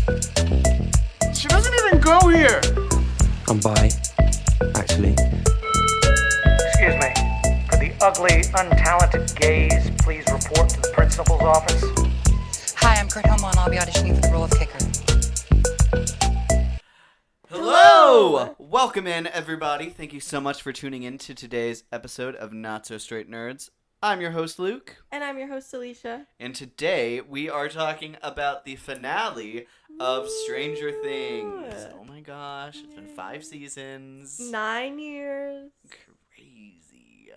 She doesn't even go here. I'm bi, actually. Excuse me. Could the ugly, untalented gays please report to the principal's office? Hi, I'm Kurt Homo, and I'll be auditioning for the role of kicker. Hello! Welcome in, everybody. Thank you so much for tuning in to today's episode of Not So Straight Nerds. I'm your host, Luke. And I'm your host, Alicia. And today we are talking about the finale of Stranger Things. Oh my gosh, it's been 5 seasons. 9 years. Crazy.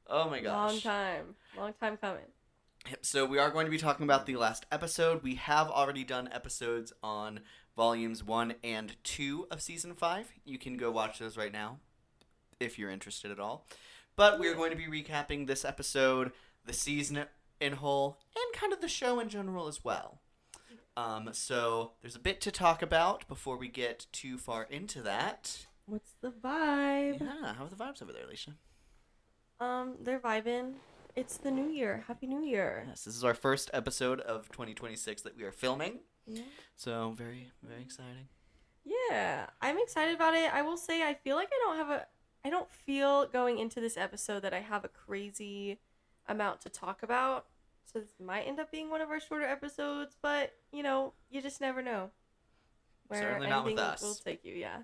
Oh my gosh. Long time coming. Yep, so we are going to be talking about the last episode. We have already done episodes on volumes 1 and 2 of season 5. You can go watch those right now if you're interested at all. But we're going to be recapping this episode, the season in whole, and kind of the show in general as well. So there's a bit to talk about before we get too far into that. What's the vibe? Yeah, how are the vibes over there, Alicia? They're vibing. It's the new year. Happy New Year. Yes, this is our first episode of 2026 that we are filming. Yeah. So very, very exciting. Yeah, I'm excited about it. I will say I feel like I don't feel going into this episode that I have a crazy amount to talk about. So this might end up being one of our shorter episodes, but you know, you just never know where Certainly not with anything us. will take you. Yeah.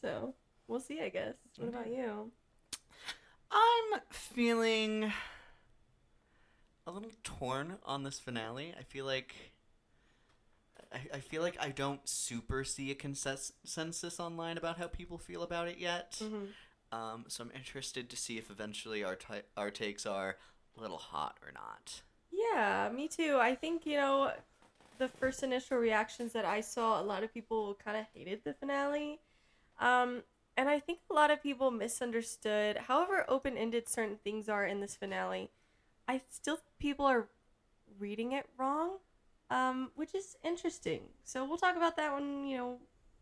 So we'll see, I guess. What about you? I'm feeling a little torn on this finale. I feel like I don't super see a consensus online about how people feel about it yet. Mm-hmm. So I'm interested to see if eventually our takes are a little hot or not. Yeah, me too. I think, you know, the first initial reactions that I saw, a lot of people kind of hated the finale. And I think a lot of people misunderstood however open-ended certain things are in this finale. I still think people are reading it wrong, which is interesting. So we'll talk about that one, you know,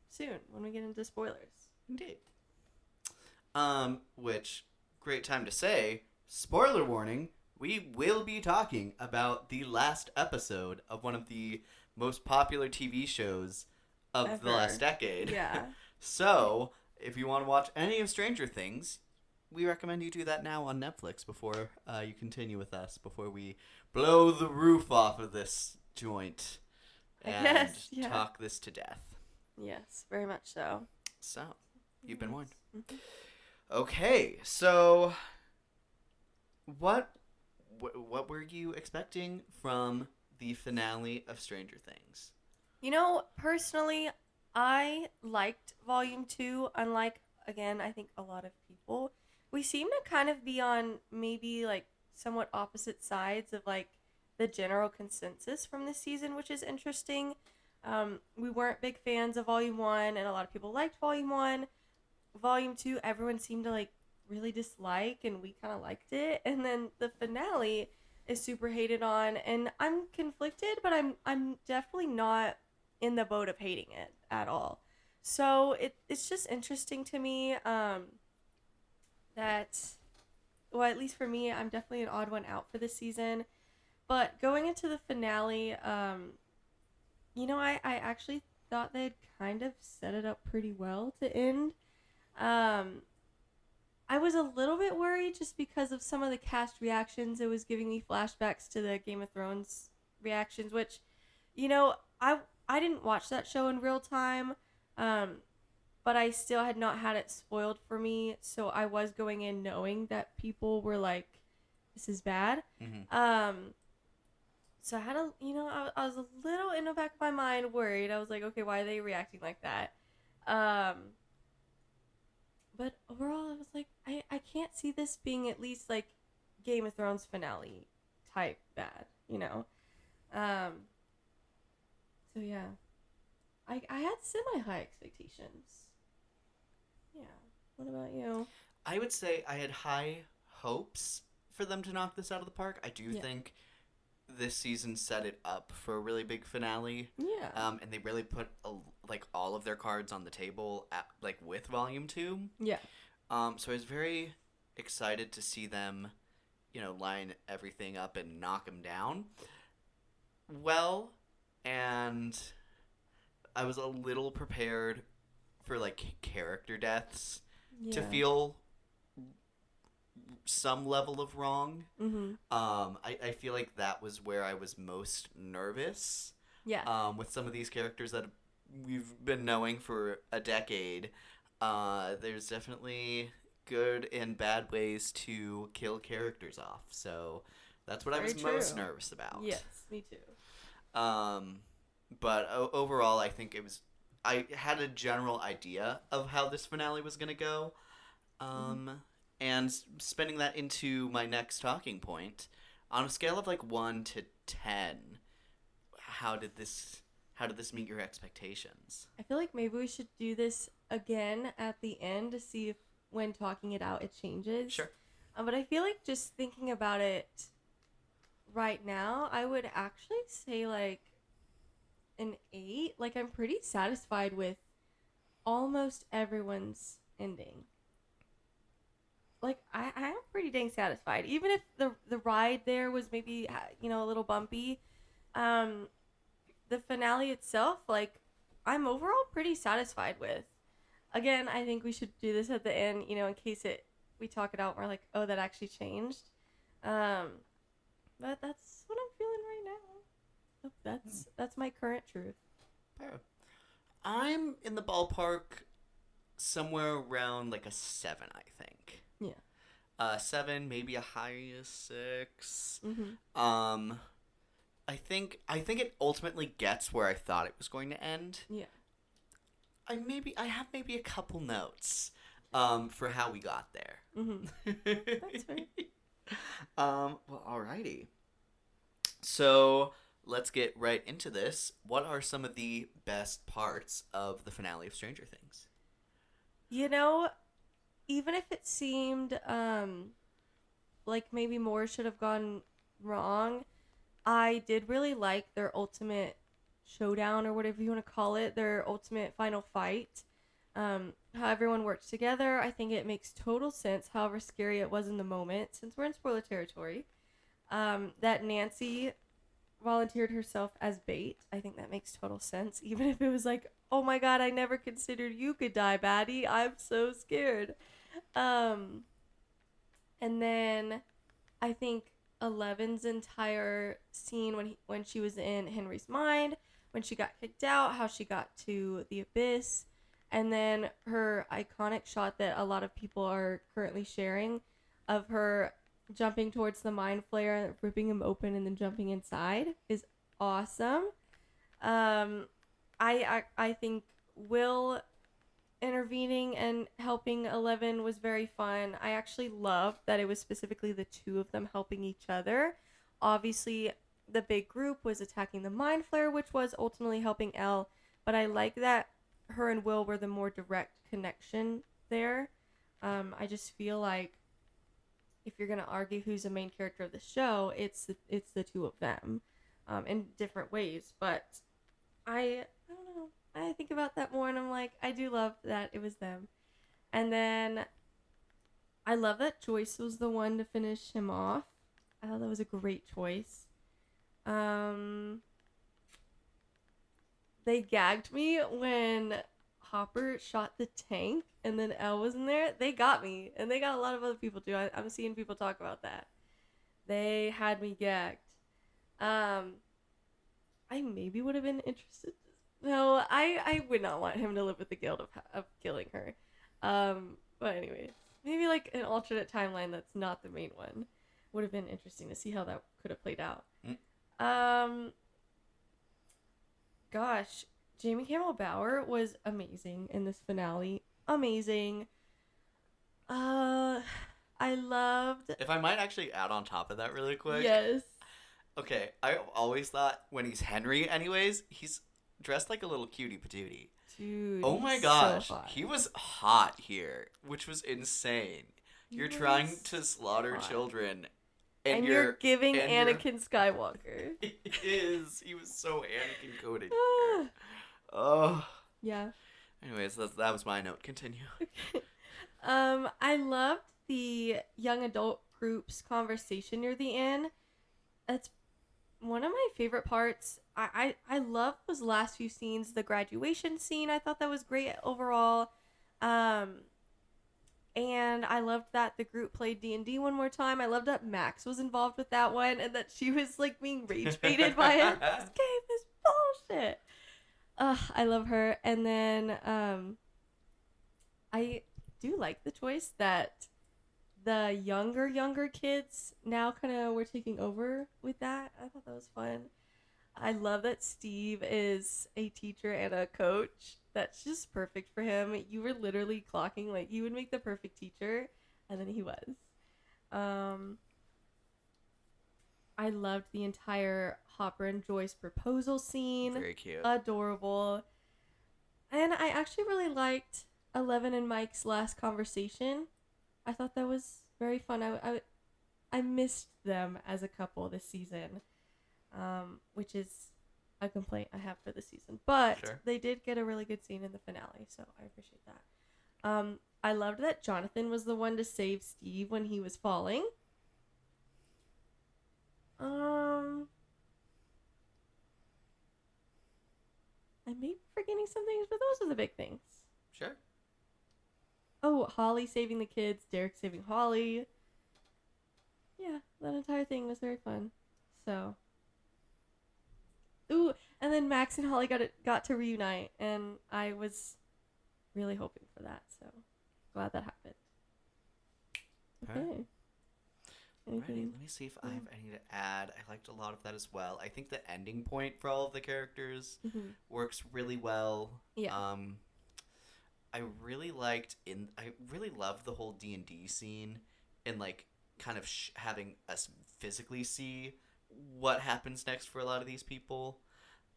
soon when we get into spoilers. Indeed. Which, great time to say, spoiler warning, we will be talking about the last episode of one of the most popular TV shows of the Ever. last decade. Yeah. So, if you want to watch any of Stranger Things, we recommend you do that now on Netflix before you continue with us, before we blow the roof off of this joint and Yes, yeah. talk this to death. Yes, very much so. So, you've been warned. Mhm. Okay, so what were you expecting from the finale of Stranger Things? You know, personally, I liked Volume 2, unlike, again, I think a lot of people. We seem to kind of be on maybe, like, somewhat opposite sides of, like, the general consensus from this season, which is interesting. We weren't big fans of Volume 1, and a lot of people liked Volume 1. Volume 2, everyone seemed to, like, really dislike, and we kind of liked it. And then the finale is super hated on, and I'm conflicted, but I'm definitely not in the boat of hating it at all. So it's just interesting to me that, well, at least for me, I'm definitely an odd one out for this season. But going into the finale, you know, I actually thought they'd kind of set it up pretty well to end. I was a little bit worried just because of some of the cast reactions. It was giving me flashbacks to the Game of Thrones reactions, which, you know, I didn't watch that show in real time, but I still had not had it spoiled for me, so I was going in knowing that people were like, this is bad. Mm-hmm. So I had I was a little in the back of my mind worried. I was like, okay, why are they reacting like that? But overall, I was like, I can't see this being at least like Game of Thrones finale type bad, you know? So yeah, I had semi-high expectations. Yeah. What about you? I would say I had high hopes for them to knock this out of the park. I do think this season set it up for a really big finale. Yeah. And they really put like all of their cards on the table with Volume 2. Yeah. So I was very excited to see them, you know, line everything up and knock them down. Well, and I was a little prepared for like character deaths to Yeah. feel some level of wrong. Mhm. I feel like that was where I was most nervous. Yeah. With some of these characters that we've been knowing for a decade, there's definitely good and bad ways to kill characters off. So that's what I Very was most true. nervous about. Yes, me too. But overall, I think it was. I had a general idea of how this finale was gonna go, and spending that into my next talking point, on a scale of like 1 to 10, how did this meet your expectations? I feel like maybe we should do this again at the end to see if when talking it out it changes. Sure. But I feel like just thinking about it right now, I would actually say like an 8. Like I'm pretty satisfied with almost everyone's ending. Like I am pretty dang satisfied, even if the ride there was maybe a little bumpy. The finale itself, like I'm overall pretty satisfied with. Again, I think we should do this at the end, in case we talk it out and we're like, oh, that actually changed. But that's what I'm feeling right now. That's my current truth. I'm in the ballpark somewhere around like a 7, I think. Yeah. 7, maybe a high 6. Mm-hmm. I think it ultimately gets where I thought it was going to end. Yeah. I have maybe a couple notes for how we got there. Mm-hmm. That's fair. Well, alrighty. So let's get right into this. What are some of the best parts of the finale of Stranger Things? Even if it seemed like maybe more should have gone wrong, I did really like their ultimate showdown, or whatever you want to call it, their ultimate final fight. How everyone works together. I think it makes total sense, however scary it was in the moment, since we're in spoiler territory. That Nancy volunteered herself as bait. I think that makes total sense, even if it was like, oh my god, I never considered you could die, baddie. I'm so scared. And then I think Eleven's entire scene when she was in Henry's mind, when she got kicked out, how she got to the abyss, and then her iconic shot that a lot of people are currently sharing of her jumping towards the mind flare, ripping him open, and then jumping inside is awesome. I think Will intervening and helping 11 was very fun. I actually loved that it was specifically the two of them helping each other. Obviously, the big group was attacking the mind flare, which was ultimately helping Elle, but I like that her and Will were the more direct connection there. I just feel like if you're gonna argue who's the main character of the show, it's the two of them, in different ways. But I don't know. I think about that more, and I'm like, I do love that it was them. And then I love that Joyce was the one to finish him off. I thought that was a great choice. They gagged me when Hopper shot the tank and then Elle was in there. They got me, and they got a lot of other people too. I'm seeing people talk about that. They had me gagged. I maybe would have been interested. No, I would not want him to live with the guilt of killing her. But anyways, maybe like an alternate timeline that's not the main one would have been interesting to see how that could have played out. Gosh, Jamie Campbell Bower was amazing in this finale. Amazing. I loved. If I might actually add on top of that really quick. Yes. Okay, I always thought when he's Henry, anyways, he's dressed like a little cutie patootie. Dude. Oh my he's gosh, so hot. he was hot here, which was insane. You're He trying was to slaughter hot. children, And you're giving and you're- Anakin Skywalker. He was so Anakin coded. Oh. Yeah. Anyways, that was my note. Continue. I loved the young adult group's conversation near the end. It's one of my favorite parts, I love those last few scenes. The graduation scene, I thought that was great overall. And I loved that the group played D&D one more time. I loved that Max was involved with that one and that she was like being rage baited by it. This game is bullshit. I love her. And then I do like the choice that the younger kids now kind of were taking over with that. I thought that was fun. I love that Steve is a teacher and a coach. That's just perfect for him. You were literally clocking, like, you would make the perfect teacher, and then he was. I loved the entire Hopper and Joyce proposal scene. Very cute. Adorable. And I actually really liked Eleven and Mike's last conversation. I thought that was very fun. I missed them as a couple this season, which is a complaint I have for the season. But Sure. they did get a really good scene in the finale, so I appreciate that. I loved that Jonathan was the one to save Steve when he was falling. I may be forgetting some things, but those are the big things. Sure. Oh, Holly saving the kids, Derek saving Holly. Yeah, that entire thing was very fun. So, ooh, and then Max and Holly got to reunite, and I was really hoping for that. So, glad that happened. Okay. Alright. Alrighty, Anything? let me see if I have any to add. I liked a lot of that as well. I think the ending point for all of the characters Mhm. works really well. Yeah. I really loved the whole D&D scene and like kind of having us physically see what happens next for a lot of these people,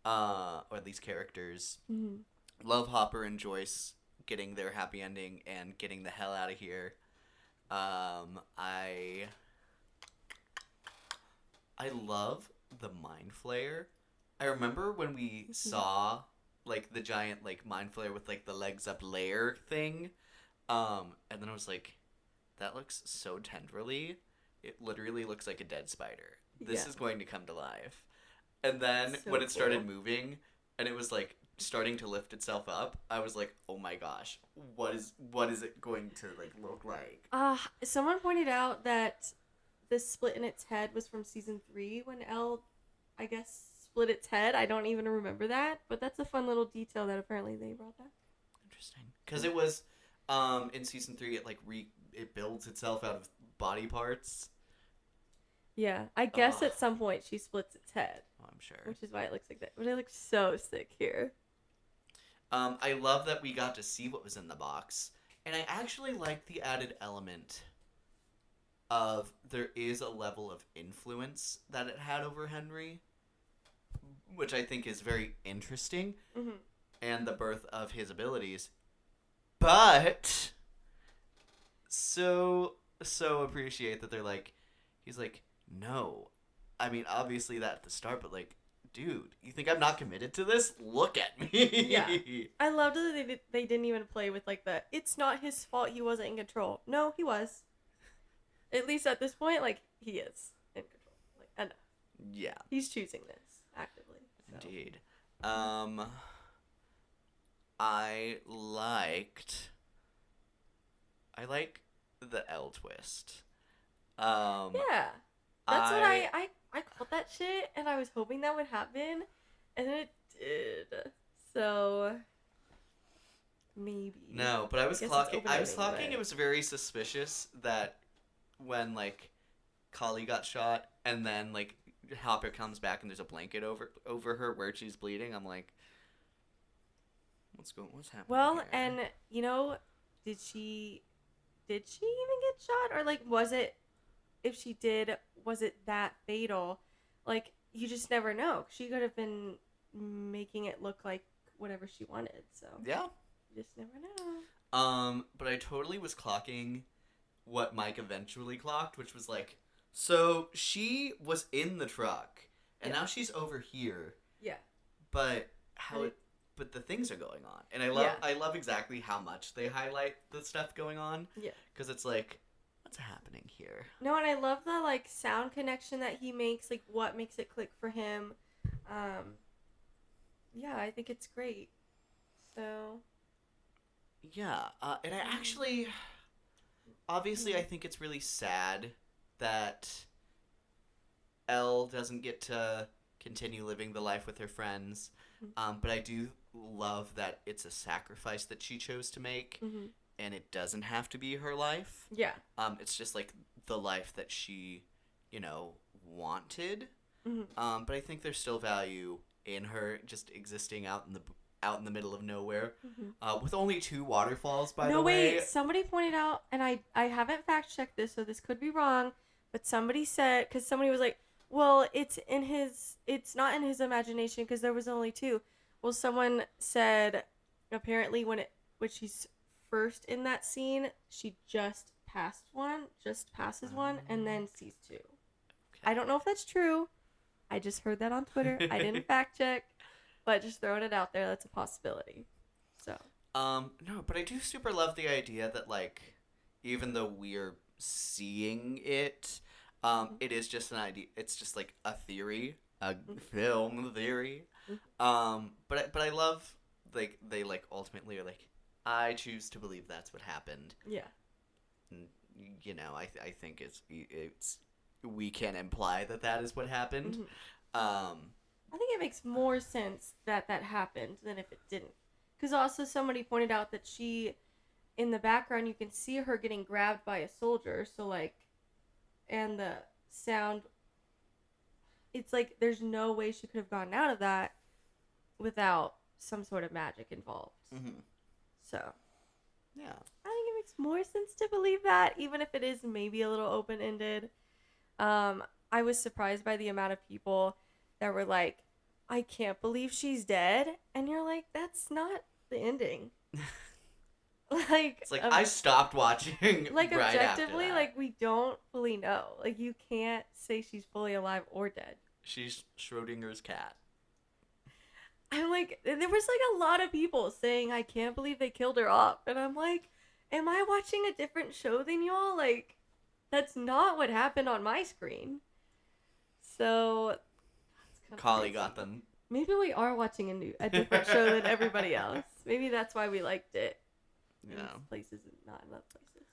or these characters. Mhm. Love Hopper and Joyce getting their happy ending and getting the hell out of here. I love the Mind Flayer. I remember when we saw like the giant like Mind Flayer with like the legs up layer thing, and then I was like, that looks so tendrily. It literally looks like a dead spider. This Yeah. is going to come to life. And then So when it started cool. moving and it was like starting to lift itself up, I was like, oh my gosh, what is it going to like look like? Someone pointed out that the split in its head was from season 3 when Elle, I guess, split its head. I don't even remember that, but that's a fun little detail that apparently they brought back. Interesting. Because it was in season 3 it like it builds itself out of body parts. Yeah, I guess Ugh. at some point she splits its head, Oh, I'm sure. which is why it looks like that. But it looks so sick here. I love that we got to see what was in the box, and I actually like the added element of there is a level of influence that it had over Henry, which I think is very interesting, Mhm. and the birth of his abilities. But so appreciate that they're like, he's like, no, I mean obviously that at the start, but like, dude, you think I'm not committed to this? Look at me. Yeah. I loved that they didn't even play with like the it's not his fault he wasn't in control. No, he was. At least at this point, like he is in control. Like enough. Yeah, He's choosing this actively. So. indeed. I like the L twist. Yeah. That's what I called that shit, and I was hoping that would happen, and then it did. So maybe. No, but I was guess it's clocking. I was open-ending, clocking. but- It was very suspicious that when like Kali got shot, and then like Hopper comes back and there's a blanket over her where she's bleeding. I'm like, what's happening? Well, here? and you know, did she even get shot, or like was it? If she did, was it that fatal? Like you just never know. She could have been making it look like whatever she wanted. So yeah. you just never know. But I totally was clocking what Mike eventually clocked, which was like, so she was in the truck, and Yeah. now she's over here, Yeah. but but the things are going on, and I love exactly how much they highlight the stuff going on, Yeah. because it's like, what's happening here? No, and I love the like sound connection that he makes, like what makes it click for him. Yeah, I think it's great. So Yeah, and I actually, obviously, I think it's really sad that Elle doesn't get to continue living the life with her friends. But I do love that it's a sacrifice that she chose to make, and it doesn't have to be her life. yeah. It's just like the life that she, wanted. But I think there's still value in her just existing out in the middle of nowhere, with only 2 waterfalls. By the No, way, wait. Somebody pointed out, and I haven't fact checked this, so this could be wrong. But somebody said, because somebody was like, "Well, it's not in his imagination because there was only 2." Well, someone said apparently when she's first in that scene, she just passes one, and then sees 2. I don't know if that's true. I just heard that on Twitter. I didn't fact check, but just throwing it out there, that's a possibility. So. No, but I do super love the idea that, like, even though we're seeing it, it is just an idea. It's just like a theory, a film theory. But I love, like, they like ultimately are like, I choose to believe that's what happened. Yeah. And, I think it's we can imply that is what happened. I think it makes more sense that happened than if it didn't. Because also somebody pointed out that she, in the background, you can see her getting grabbed by a soldier. So, like, and the sound, it's like there's no way she could have gotten out of that without some sort of magic involved. So, Yeah. I think it makes more sense to believe that, even if it is maybe a little open-ended. I was surprised by the amount of people that were like, I can't believe she's dead. And you're like, that's not the ending. Like, It's like I stopped watching. like, right objectively, after that. like, we don't fully know. Like, you can't say she's fully alive or dead. She's Schrodinger's cat. I'm like, there was like a lot of people saying, I can't believe they killed her off. And I'm like, am I watching a different show than y'all? Like, that's not what happened on my screen. So, that's kind of Collie crazy. got them. Maybe we are watching a different show than everybody else. Maybe that's why we liked it. In Yeah. these places and not in other places.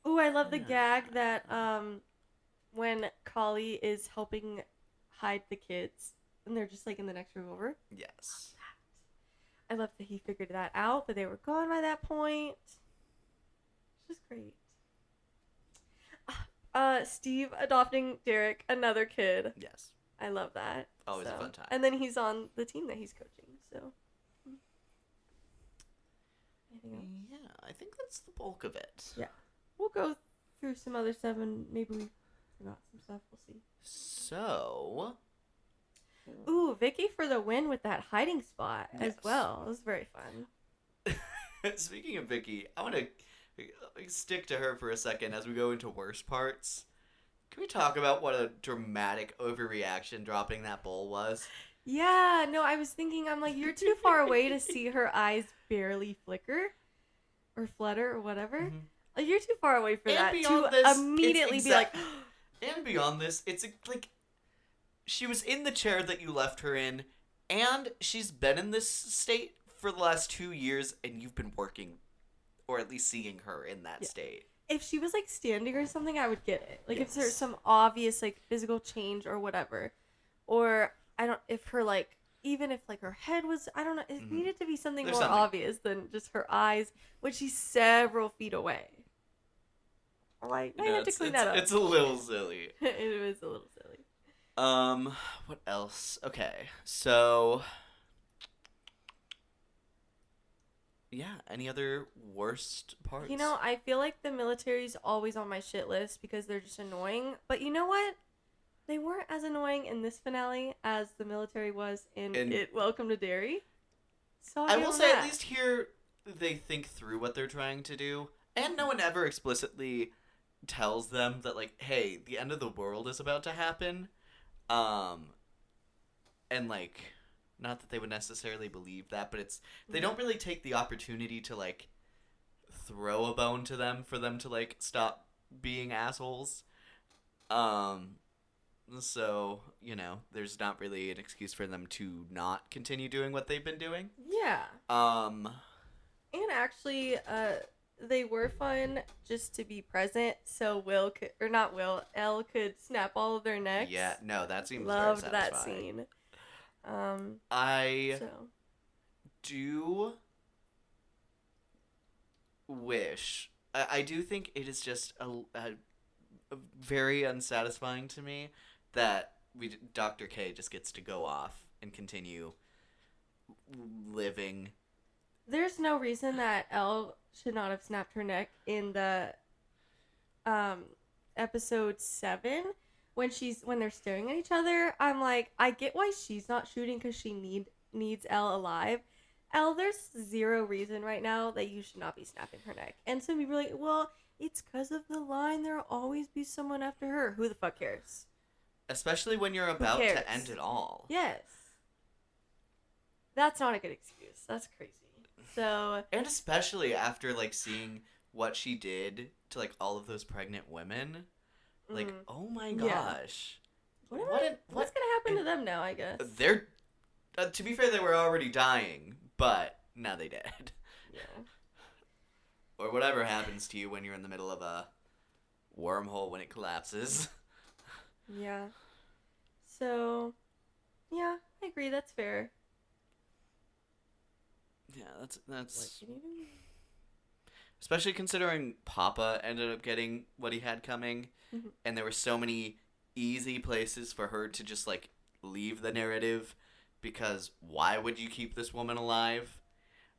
Ooh, I love the gag that when Kali is helping hide the kids and they're just like in the next room over. Yes. I love that he figured that out, but they were gone by that point. It's just great. Steve adopting Derek, another kid. Yes. I love that. Always a fun time. And then he's on the team that he's coaching, so. Anything else? Yeah, I think that's the bulk of it. Yeah. We'll go through some other stuff and maybe we forgot some stuff. We'll see. So. Ooh, Vicky for the win with that hiding spot as Yes. well. It was very fun. Speaking of Vicky, I want to stick to her for a second as we go into worst parts. Can we talk about what a dramatic overreaction dropping that bowl was? Yeah, no, I was thinking, I'm like, you're too far away to see her eyes barely flicker or flutter or whatever. Like, you're too far away for And that beyond to this, immediately it's be like, And beyond this, it's like she was in the chair that you left her in, and she's been in this state for the last 2 years, and you've been working, or at least seeing her in that state. if she was like standing or something, I would get it. Like if there's Yes. some obvious like physical change or whatever, or if her like even if like her head was, I don't know, it needed to be something There's more something. obvious than just her eyes when she's several feet away. I'm like, now you have to clean that up. It's a little silly. It was a little silly. What else? Okay, so yeah, any other worst parts? You know, I feel like the military's always on my shit list because they're just annoying. But you know what? They weren't as annoying in this finale as the military was in It Welcome to Derry. So I will say at least here they think through what they're trying to do, and no one ever explicitly tells them that like, hey, the end of the world is about to happen, and like Not that they would necessarily believe that, but they don't really take the opportunity to like throw a bone to them for them to like stop being assholes. So, you know, there's not really an excuse for them to not continue doing what they've been doing. Yeah. And actually, they were fun just to be present, so Elle could snap all of their necks. Yeah, no, that seems Loved very that satisfying. scene. I So. do wish. I do think it is just a very unsatisfying to me that Dr. K just gets to go off and continue living. There's no reason that Elle should not have snapped her neck in the episode 7 when they're staring at each other. I'm like, I get why she's not shooting because she needs Elle alive. Elle, there's zero reason right now that you should not be snapping her neck. And some people are like, well, it's because of the line. There'll always be someone after her. Who the fuck cares? Especially when you're about cares? to end it all. Yes. That's not a good excuse. That's crazy. So. And especially after, like, seeing what she did to, like, all of those pregnant women. Like, oh my gosh. What's going to happen to them now, I guess? They're, to be fair, they were already dying, but now they dead. Yeah. Or whatever happens to you when you're in the middle of a wormhole when it collapses. Yeah. So, yeah, I agree. That's fair. Yeah, that's What can you do? especially considering Papa ended up getting what he had coming, and there were so many easy places for her to just like leave the narrative, because why would you keep this woman alive?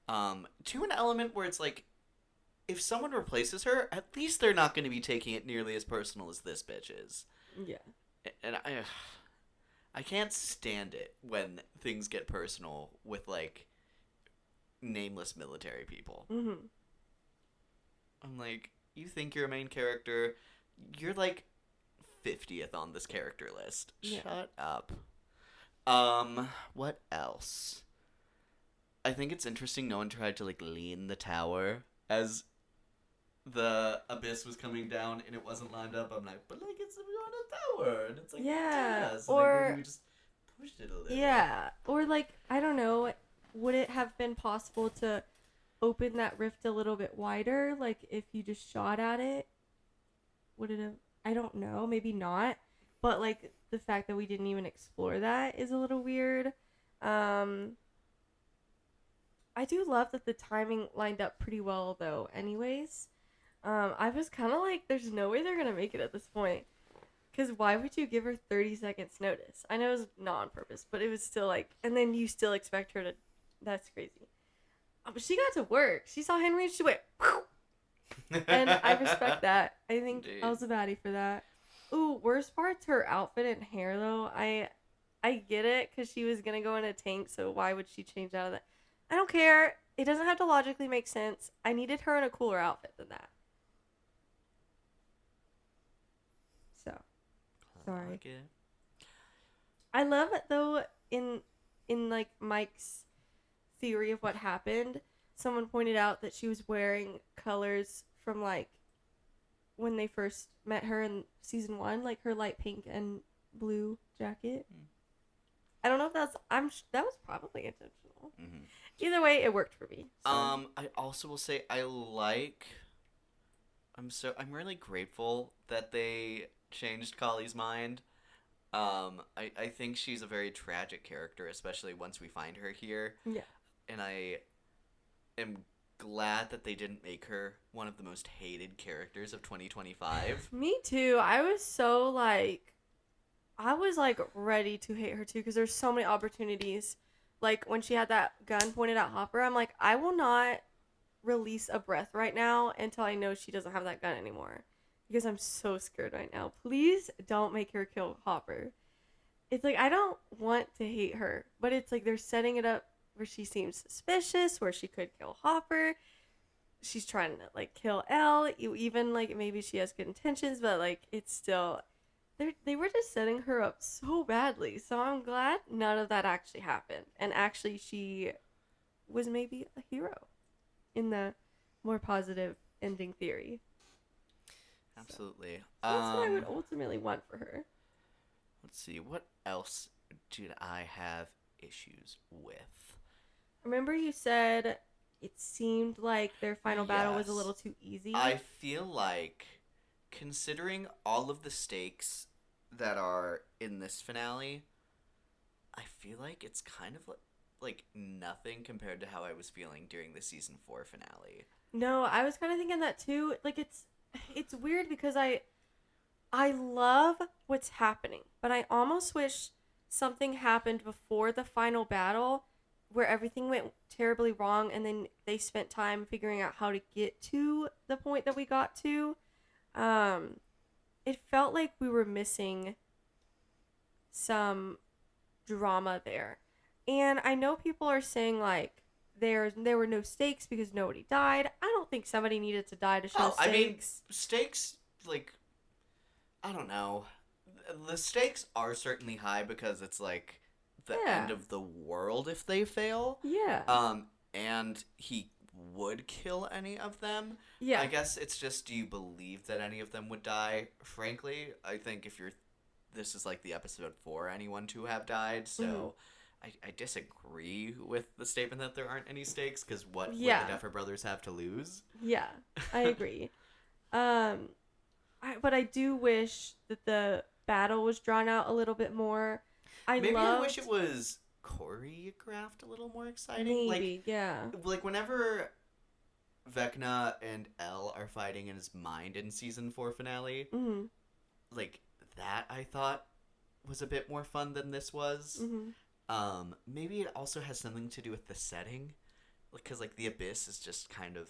To an element where it's like, if someone replaces her, at least they're not going to be taking it nearly as personal as this bitch is. Yeah. And I can't stand it when things get personal with like nameless military people. Mm-hmm. I'm like, you think you're a main character, you're like 50th on this character list. Yeah. Shut up. What else? I think it's interesting no one tried to like lean the tower as the abyss was coming down and it wasn't lined up. I'm like, but like it's on a tower and it's like Yeah, so, like, or- maybe we just pushed it a little. Yeah. Or, like, I don't know, would it have been possible to open that rift a little bit wider? Like, if you just shot at it? Would it have... I don't know. Maybe not. But, like, the fact that we didn't even explore that is a little weird. I do love that the timing lined up pretty well, though, anyways. I was kind of like, there's no way they're going to make it at this point. Because why would you give her 30 seconds notice? I know it was not on purpose, but it was still like, and then you still expect her to, that's crazy. But she got to work. She saw Henry and she went, "Whew." And I respect that. I think Dude. I was a baddie for that. Ooh, worst part's her outfit and hair, though. I get it, because she was going to go in a tank, so why would she change out of that? I don't care. It doesn't have to logically make sense. I needed her in a cooler outfit than that. So, sorry. Like it. I love it, though, in like Mike's theory of what happened, someone pointed out that she was wearing colors from like when they first met her in season 1, like her light pink and blue jacket. I don't know if that was probably intentional. Mm-hmm. Either way, it worked for me. So. I also will say I'm really grateful that they changed Kali's mind. I think she's a very tragic character, especially once we find her here. Yeah. And I am glad that they didn't make her one of the most hated characters of 2025. Me too. I was like ready to hate her too, because there's so many opportunities. Like when she had that gun pointed at Hopper, I'm like, I will not release a breath right now until I know she doesn't have that gun anymore, because I'm so scared right now. Please don't make her kill Hopper. It's like, I don't want to hate her, but it's like they're setting it up where she seems suspicious, where she could kill Hopper. She's trying to like kill Elle. Even like maybe she has good intentions, but like it's still, they were just setting her up so badly. So I'm glad none of that actually happened. And actually, she was maybe a hero in the more positive ending theory. Absolutely. So that's what I would ultimately want for her. Let's see. What else did I have issues with? Remember you said it seemed like their final battle was a Yes. little too easy? I feel like, considering all of the stakes that are in this finale, I feel like it's kind of like nothing compared to how I was feeling during the season 4 finale. No, I was kind of thinking that too. Like it's weird because I love what's happening, but I almost wish something happened before the final battle where everything went terribly wrong and then they spent time figuring out how to get to the point that we got to. It felt like we were missing some drama there. And I know people are saying like there were no stakes because nobody died. I don't think somebody needed to die to show stakes. I mean, stakes, like, I don't know. The stakes are certainly high because it's like the Yeah. end of the world if they fail. Yeah. And he would kill any of them. Yeah. I guess it's just, do you believe that any of them would die? Frankly, I think this is like the episode for anyone to have died, so I disagree with the statement that there aren't any stakes, because what would the Duffer Brothers have to lose? Yeah, I agree. But I do wish that the battle was drawn out a little bit more. I wish it was choreographed a little more exciting. Maybe, yeah. Like whenever Vecna and Elle are fighting in his mind in season 4 finale, Mm-hmm. like that I thought was a bit more fun than this was. Mm-hmm. Maybe it also has something to do with the setting, because like the Abyss is just kind of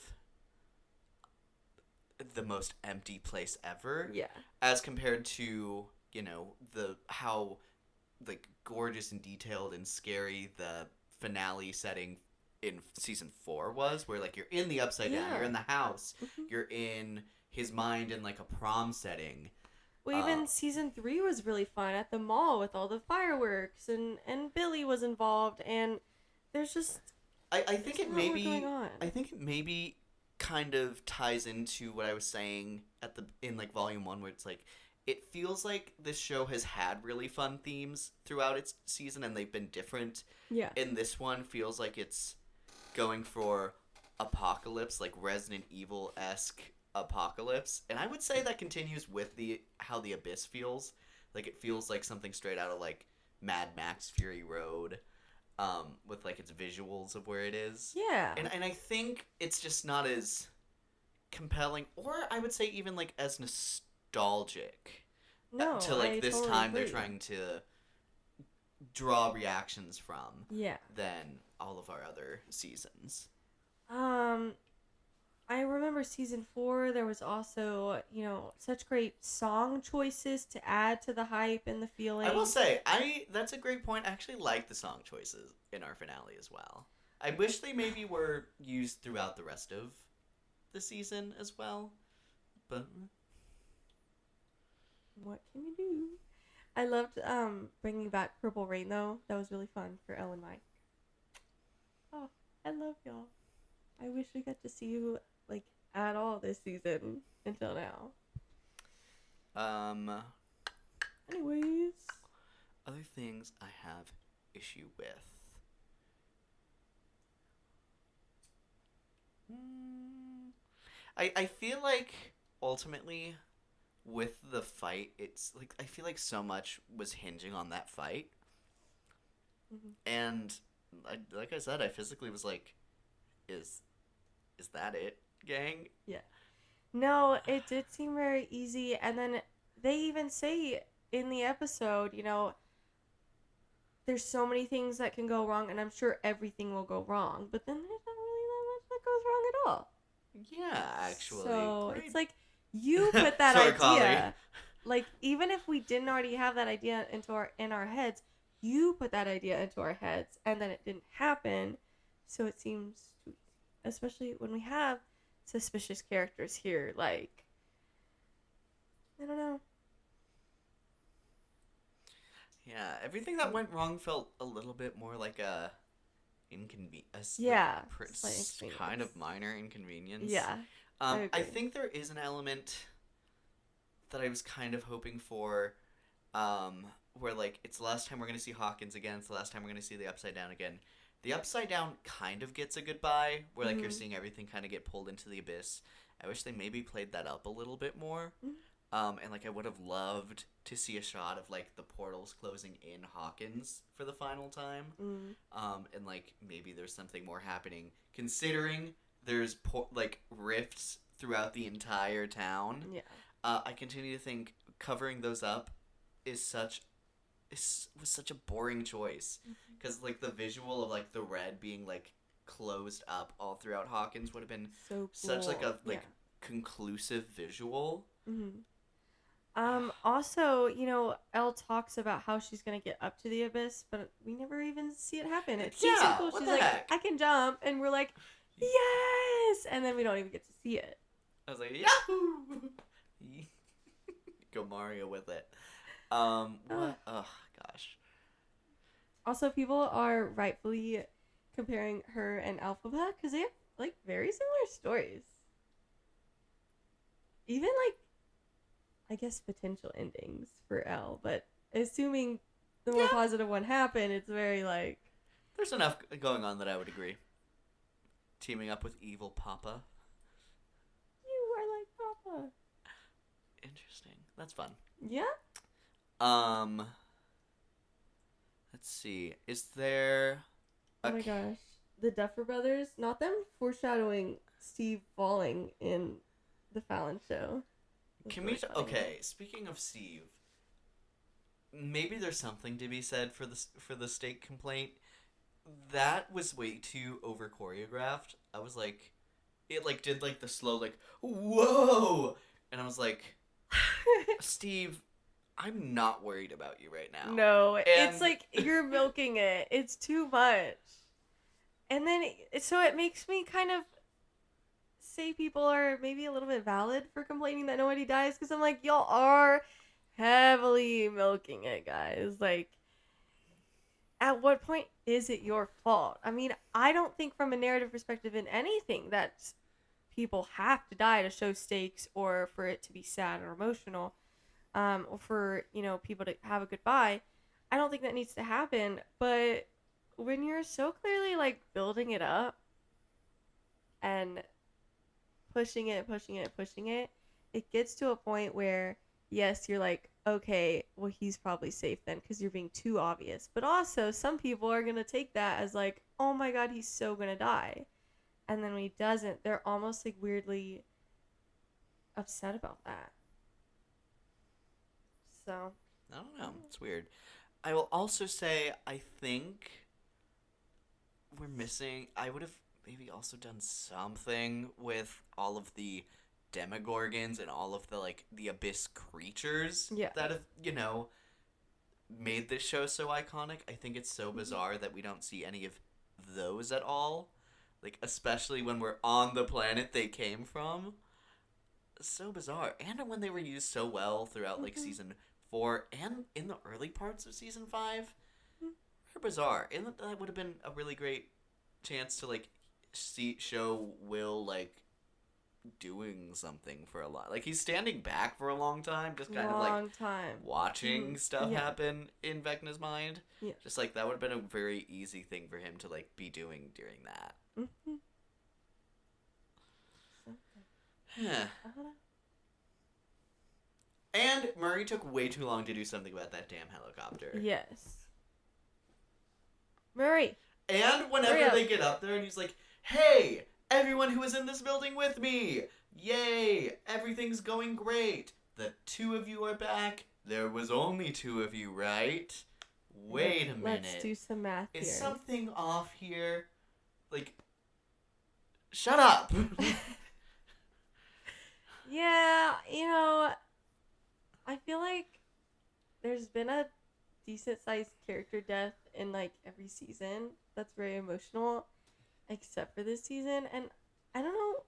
the most empty place ever. Yeah. As compared to, you know, how like gorgeous and detailed and scary the finale setting in season 4 was, where like you're in the Upside Down, you're in the house, you're in his mind in like a prom setting. Well, even season 3 was really fun at the mall with all the fireworks, and Billy was involved, and there's just I think it not more maybe going on. I think it maybe kind of ties into what I was saying in like volume 1, where it's like it feels like this show has had really fun themes throughout its season and they've been different. Yeah. And this one feels like it's going for apocalypse, like Resident Evil-esque apocalypse. And I would say that continues with how the Abyss feels. Like it feels like something straight out of like Mad Max Fury Road, with like its visuals of where it is. Yeah. And I think it's just not as compelling, or I would say even like as nostalgic No, to like I this totally time agree. they're trying to draw reactions from Yeah. than all of our other seasons. I remember season 4, there was also, such great song choices to add to the hype and the feeling. I will say, that's a great point. I actually like the song choices in our finale as well. I wish they maybe were used throughout the rest of the season as well, but What can you do? I loved bringing back Purple Rain, though. That was really fun for Elle and Mike. Oh, I love y'all. I wish we got to see you, like, at all this season until now. Anyways. Other things I have issue with. I feel like ultimately with the fight, it's like I feel like so much was hinging on that fight. And like I said, I physically was like, is that it, gang? Yeah. No, it did seem very easy. And then they even say in the episode, there's so many things that can go wrong, and I'm sure everything will go wrong. But then there's not really that much that goes wrong at all. Yeah, actually. So Great. it's like you put that Sorry, idea. Collie. Like, even if we didn't already have that idea in our heads, you put that idea into our heads, and then it didn't happen. So it seems too easy, especially when we have suspicious characters here. Like, I don't know. Yeah, everything that went wrong felt a little bit more like a inconvenience. Yeah, Like, slight inconvenience. kind of minor inconvenience. Yeah. I agree. think there is an element that I was kind of hoping for, where like it's the last time we're gonna see Hawkins again. It's the last time we're gonna see the Upside Down again. The Upside Down kind of gets a goodbye, where like you're seeing everything kind of get pulled into the abyss. I wish they maybe played that up a little bit more. And like I would have loved to see a shot of like the portals closing in Hawkins for the final time. And like maybe there's something more happening, considering there's like rifts throughout the entire town. Yeah. I continue to think covering those up was such a boring choice, because like the visual of like the red being like closed up all throughout Hawkins would have been So cool. such like a Yeah. conclusive visual. Also, you know, Elle talks about how she's gonna get up to the abyss, but we never even see it happen. It's Yeah, so cool. what She's the like, heck? I can jump, and we're like, yes, and then we don't even get to see it. I was like, Yahoo! Go Mario with it. What? Oh gosh. Also, people are rightfully comparing her and Alphaba because they have like very similar stories. Even like, I guess potential endings for Elle, but assuming the more positive one happened, it's very like. There's enough going on that I would agree. Teaming up with evil Papa. You are like Papa. Interesting. That's fun. Yeah? Let's see. Is there Oh my gosh. The Duffer Brothers, not them foreshadowing Steve falling in the Fallon show. That's Can really we funny. okay, speaking of Steve, maybe there's something to be said for the steak complaint. That was way too over choreographed. I was like, it like did like the slow like whoa, and I was like, Steve, I'm not worried about you right now. No, And- it's like you're milking it. It's too much. And then, so it makes me kind of say people are maybe a little bit valid for complaining that nobody dies, because I'm like, y'all are heavily milking it, guys. Like, at what point is it your fault? I mean, I don't think from a narrative perspective in anything that people have to die to show stakes or for it to be sad or emotional, or for, you know, people to have a goodbye. I don't think that needs to happen. But when you're so clearly like building it up and pushing it, it gets to a point where, yes, you're like, okay, well, he's probably safe then because you're being too obvious. But also, some people are going to take that as like, oh my God, he's so going to die. And then when he doesn't, they're almost like weirdly upset about that. So, I don't know. It's weird. I will also say I think we're missing. I would have maybe also done something with all of the Demogorgons and all of the like the abyss creatures Yeah. that have, you know, made this show so iconic. I think it's so bizarre that we don't see any of those at all. Like, especially when we're on the planet they came from. So bizarre. And when they were used so well throughout like season 4 and in the early parts of season 5. They're bizarre. And that would have been a really great chance to like show Will like doing something for a lot. Like, he's standing back for a long time, just kind of like time. watching stuff Yeah. happen in Vecna's mind. Yeah. Just like that would have been a very easy thing for him to like be doing during that. Mm-hmm. Huh. And Murray took way too long to do something about that damn helicopter. Yes. Murray. And whenever Hurry up. they get up there and he's like, hey, everyone who was in this building with me, yay, everything's going great. The two of you are back. There was only two of you, right? Wait a minute. Let's do some math Is here. something off here? Like, shut up. Yeah, you know, I feel like there's been a decent sized character death in like every season that's very emotional, except for this season. And I don't know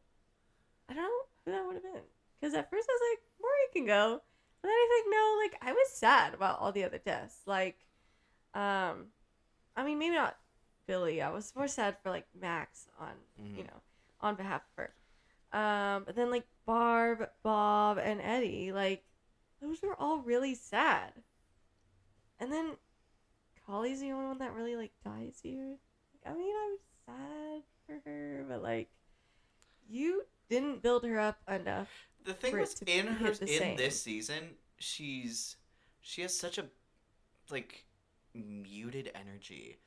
who that would have been. Because at first I was like, Maury can go. And then I think, no, like, I was sad about all the other deaths. Like, I mean, maybe not Billy. I was more sad for like Max on, on behalf of her. But then like Barb, Bob, and Eddie, like those were all really sad. And then Collie's the only one that really like dies here. I mean, I'm sad for her, but like you didn't build her up enough. The thing for it was, to in hit the same. this season, she has such a like muted energy,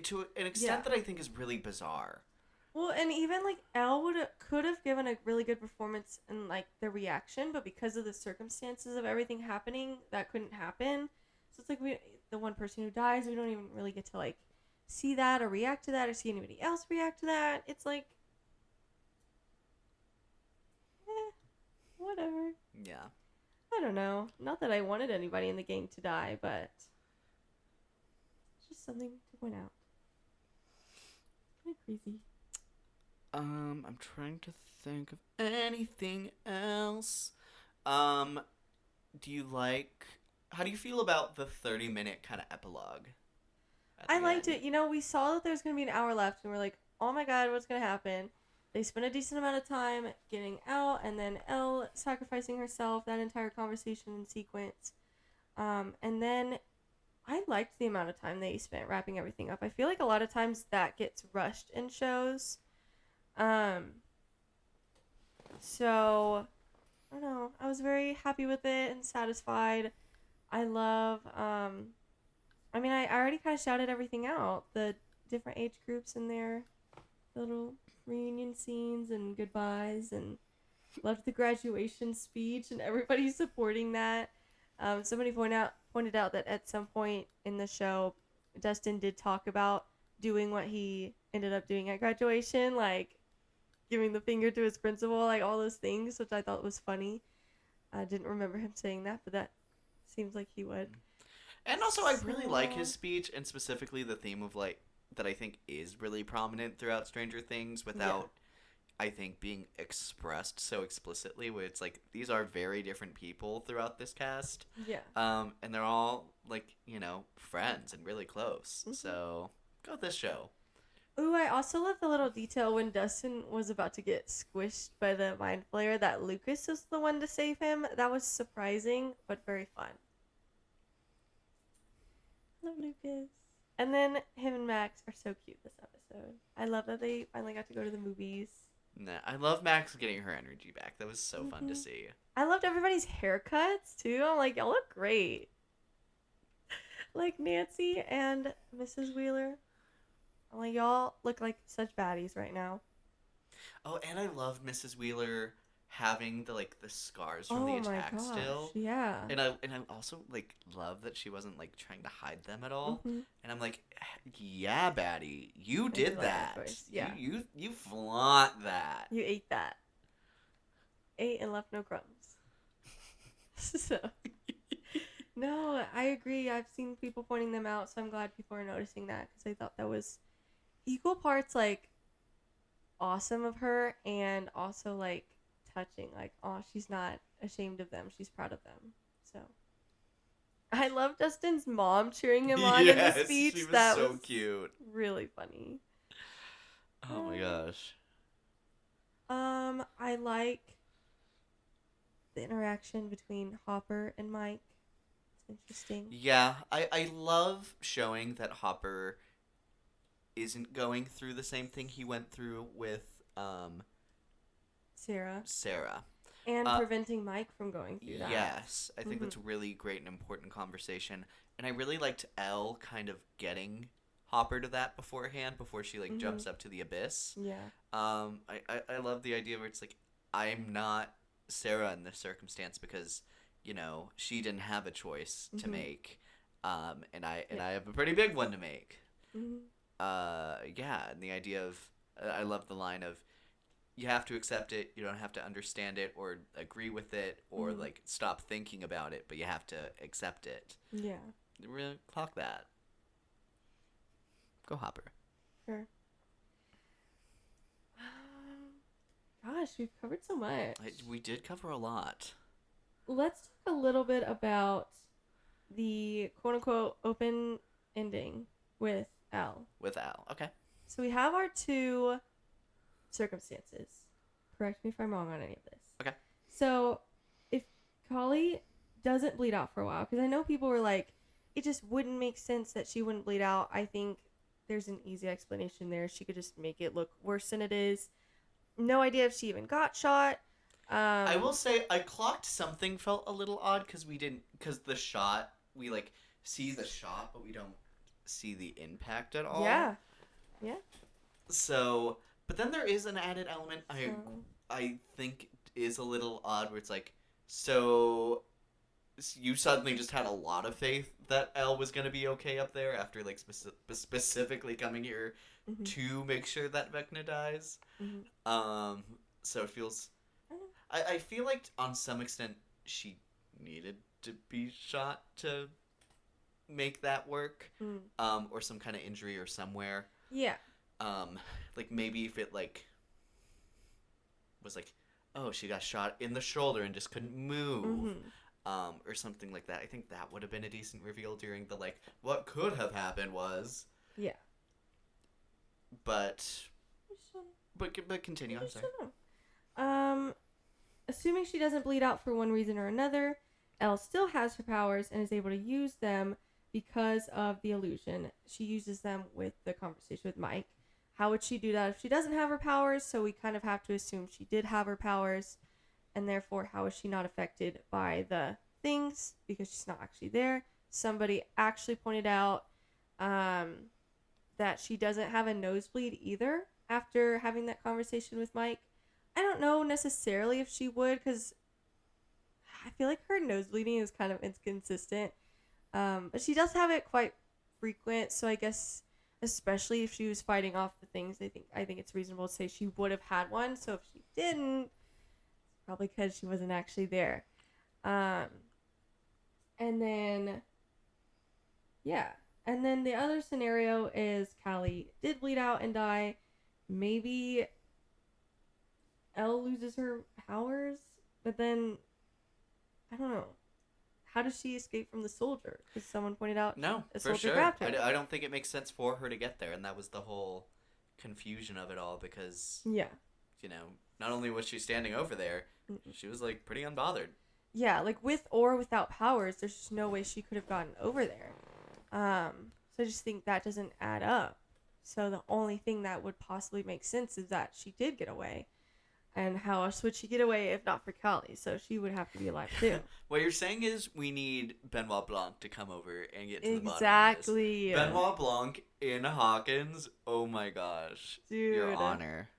to an extent that I think is really bizarre. Well, and even like Elle could have given a really good performance in like the reaction, but because of the circumstances of everything happening, that couldn't happen. So it's like the one person who dies, we don't even really get to like see that or react to that or see anybody else react to that. It's like, whatever. Yeah. I don't know. Not that I wanted anybody in the gang to die, but it's just something to point out. Kind of crazy. I'm trying to think of anything else. How do you feel about the 30-minute kind of epilogue? I liked it. You know, we saw that there's going to be an hour left, and we're like, oh my god, what's going to happen? They spent a decent amount of time getting out, and then Elle sacrificing herself, that entire conversation and sequence. And then I liked the amount of time they spent wrapping everything up. I feel like a lot of times that gets rushed in shows. So, I don't know. I was very happy with it and satisfied. I love, I mean, I already kind of shouted everything out. The different age groups in there, little reunion scenes and goodbyes, and loved the graduation speech and everybody supporting that. Somebody pointed out that at some point in the show, Dustin did talk about doing what he ended up doing at graduation, like giving the finger to his principal, like all those things, which I thought was funny. I didn't remember him saying that, but that seems like he would. And also, I really like his speech, and specifically the theme of like that I think is really prominent throughout Stranger Things without, I think, being expressed so explicitly, where it's like these are very different people throughout this cast. Yeah. And they're all like, friends and really close. Mm-hmm. So go with this show. Ooh, I also love the little detail when Dustin was about to get squished by the mind flayer that Lucas was the one to save him. That was surprising, but very fun. Love Lucas. And then him and Max are so cute this episode. I love that they finally got to go to the movies. Nah, I love Max getting her energy back. That was so fun to see. I loved everybody's haircuts, too. I'm like, y'all look great. Like Nancy and Mrs. Wheeler. I'm like, y'all look like such baddies right now. Oh, and I love Mrs. Wheeler having the scars from the attack still. Yeah. And I also love that she wasn't trying to hide them at all. Mm-hmm. And I'm like, yeah, baddie, you did that. Yeah. You flaunt that. You ate that. Ate and left no crumbs. So no, I agree. I've seen people pointing them out, so I'm glad people are noticing that, because I thought that was equal parts awesome of her and also touching. Oh, she's not ashamed of them. She's proud of them. So I love Dustin's mom cheering him on in the speech. She was that so was cute. Really funny. Oh my gosh. I like the interaction between Hopper and Mike. It's interesting. Yeah, I love showing that Hopper isn't going through the same thing he went through with Sarah. And preventing Mike from going through that. Yes, I think that's a really great and important conversation. And I really liked Elle kind of getting Hopper to that beforehand, before she jumps up to the abyss. Yeah. I love the idea where it's I'm not Sarah in this circumstance because, she didn't have a choice to make. And I have a pretty big one to make. Mm-hmm. And the idea of, I love the line of, you have to accept it, you don't have to understand it or agree with it or stop thinking about it, but you have to accept it. Yeah. Really clock that. Go Hopper. Sure. Gosh, we've covered so much. We did cover a lot. Let's talk a little bit about the quote-unquote open ending with Elle. With Al. Okay. So we have our two circumstances. Correct me if I'm wrong on any of this. Okay. So if Kali doesn't bleed out for a while, because I know people were like, it just wouldn't make sense that she wouldn't bleed out. I think there's an easy explanation there. She could just make it look worse than it is. No idea if she even got shot. I will say I clocked something felt a little odd because the shot, we like see the shot, but we don't see the impact at all. Yeah. So, but then there is an added element So- I think is a little odd where it's like, so you suddenly just had a lot of faith that Elle was going to be okay up there after like specifically coming here Mhm. to make sure that Vecna dies. Mhm. So it feels, I feel like on some extent she needed to be shot to make that work. Mm. Or some kind of injury or somewhere. Yeah. Like maybe if it like was like, oh, she got shot in the shoulder and just couldn't move, Mhm. or something like that. I think that would have been a decent reveal during the like what could have happened was. Yeah. But continue. I'm sorry. Assuming she doesn't bleed out for one reason or another, Elle still has her powers and is able to use them because of the illusion. She uses them with the conversation with Mike. How would she do that if she doesn't have her powers? So we kind of have to assume she did have her powers, and therefore how is she not affected by the things because she's not actually there? Somebody actually pointed out that she doesn't have a nosebleed either after having that conversation with Mike. I don't know necessarily if she would, because I feel like her nose bleeding is kind of inconsistent. But she does have it quite frequent, so I guess especially if she was fighting off the things, I think it's reasonable to say she would have had one. So if she didn't, it's probably because she wasn't actually there. And then the other scenario is Callie did bleed out and die. Maybe Elle loses her powers, but then I don't know. How does she escape from the soldier? Because someone pointed out No, a for soldier sure. grabbed her. I don't think it makes sense for her to get there, and that was the whole confusion of it all because, Yeah. you know, not only was she standing over there, she was like pretty unbothered. Yeah, like with or without powers, there's just no way she could have gotten over there. So I just think that doesn't add up. So the only thing that would possibly make sense is that she did get away. And how else would she get away if not for Callie? So she would have to be alive too. What you're saying is we need Benoit Blanc to come over and get to the bottom of this. Exactly. Benoit Blanc in Hawkins. Oh my gosh. Dude. Your honor.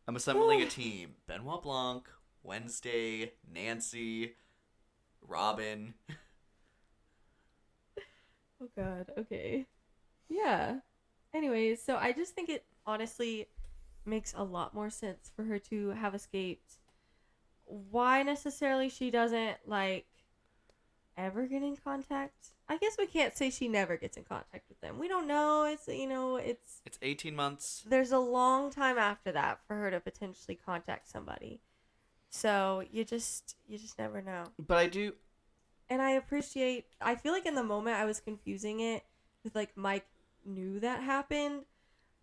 I'm assembling a team. Benoit Blanc, Wednesday, Nancy, Robin. Oh god, okay. Yeah. Anyways, so I just think it honestly makes a lot more sense for her to have escaped. Why necessarily she doesn't, like, ever get in contact? I guess we can't say she never gets in contact with them. We don't know. It's, you know, it's... It's 18 months. There's a long time after that for her to potentially contact somebody. So you just never know. But I do... And I feel like in the moment I was confusing it with, like, Mike knew that happened.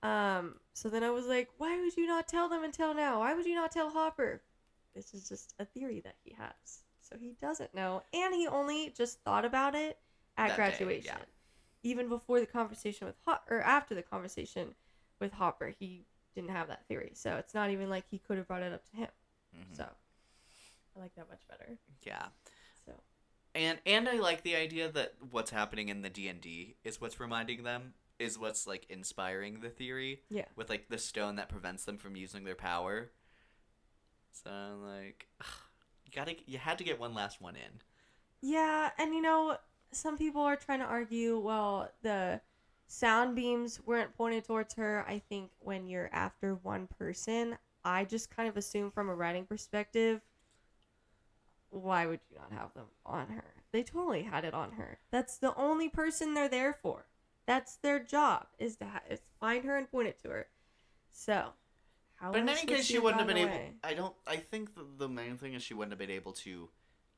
So then I was like, why would you not tell them until now? Why would you not tell Hopper? This is just a theory that he has. So he doesn't know. And he only just thought about it at That day, graduation. yeah. Even before the conversation with or after the conversation with Hopper, he didn't have that theory. So it's not even like he could have brought it up to him. Mhm. So I like that much better. Yeah. So And I like the idea that what's happening in the D&D is what's reminding them, is what's, like, inspiring the theory. yeah. With, like, the stone that prevents them from using their power. So, like, you had to get one last one in. Yeah, and you know, some people are trying to argue, well, the sound beams weren't pointed towards her. I think when you're after one person, I just kind of assume from a writing perspective, why would you not have them on her? They totally had it on her. That's the only person they're there for. That's their job, is to is find her and point it to her. So, how But in else any would case, she she have wouldn't have been gotten able... away? I think the main thing is she wouldn't have been able to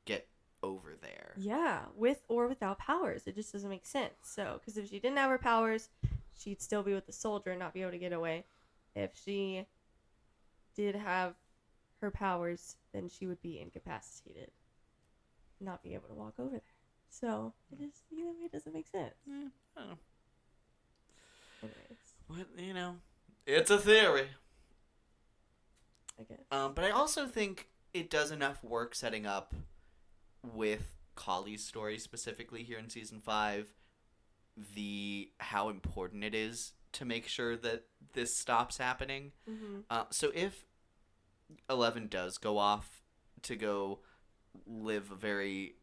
get over there. Yeah, with or without powers. It just doesn't make sense. So, because if she didn't have her powers, she'd still be with the soldier and not be able to get away. If she did have her powers, then she would be incapacitated, not be able to walk over there. So, it is, either way, it doesn't make sense. I don't know. Anyways, But, it's a theory. I guess. But I also think it does enough work setting up with Collie's story specifically here in season 5, how important it is to make sure that this stops happening. Mm-hmm. So if 11 does go off to go live a very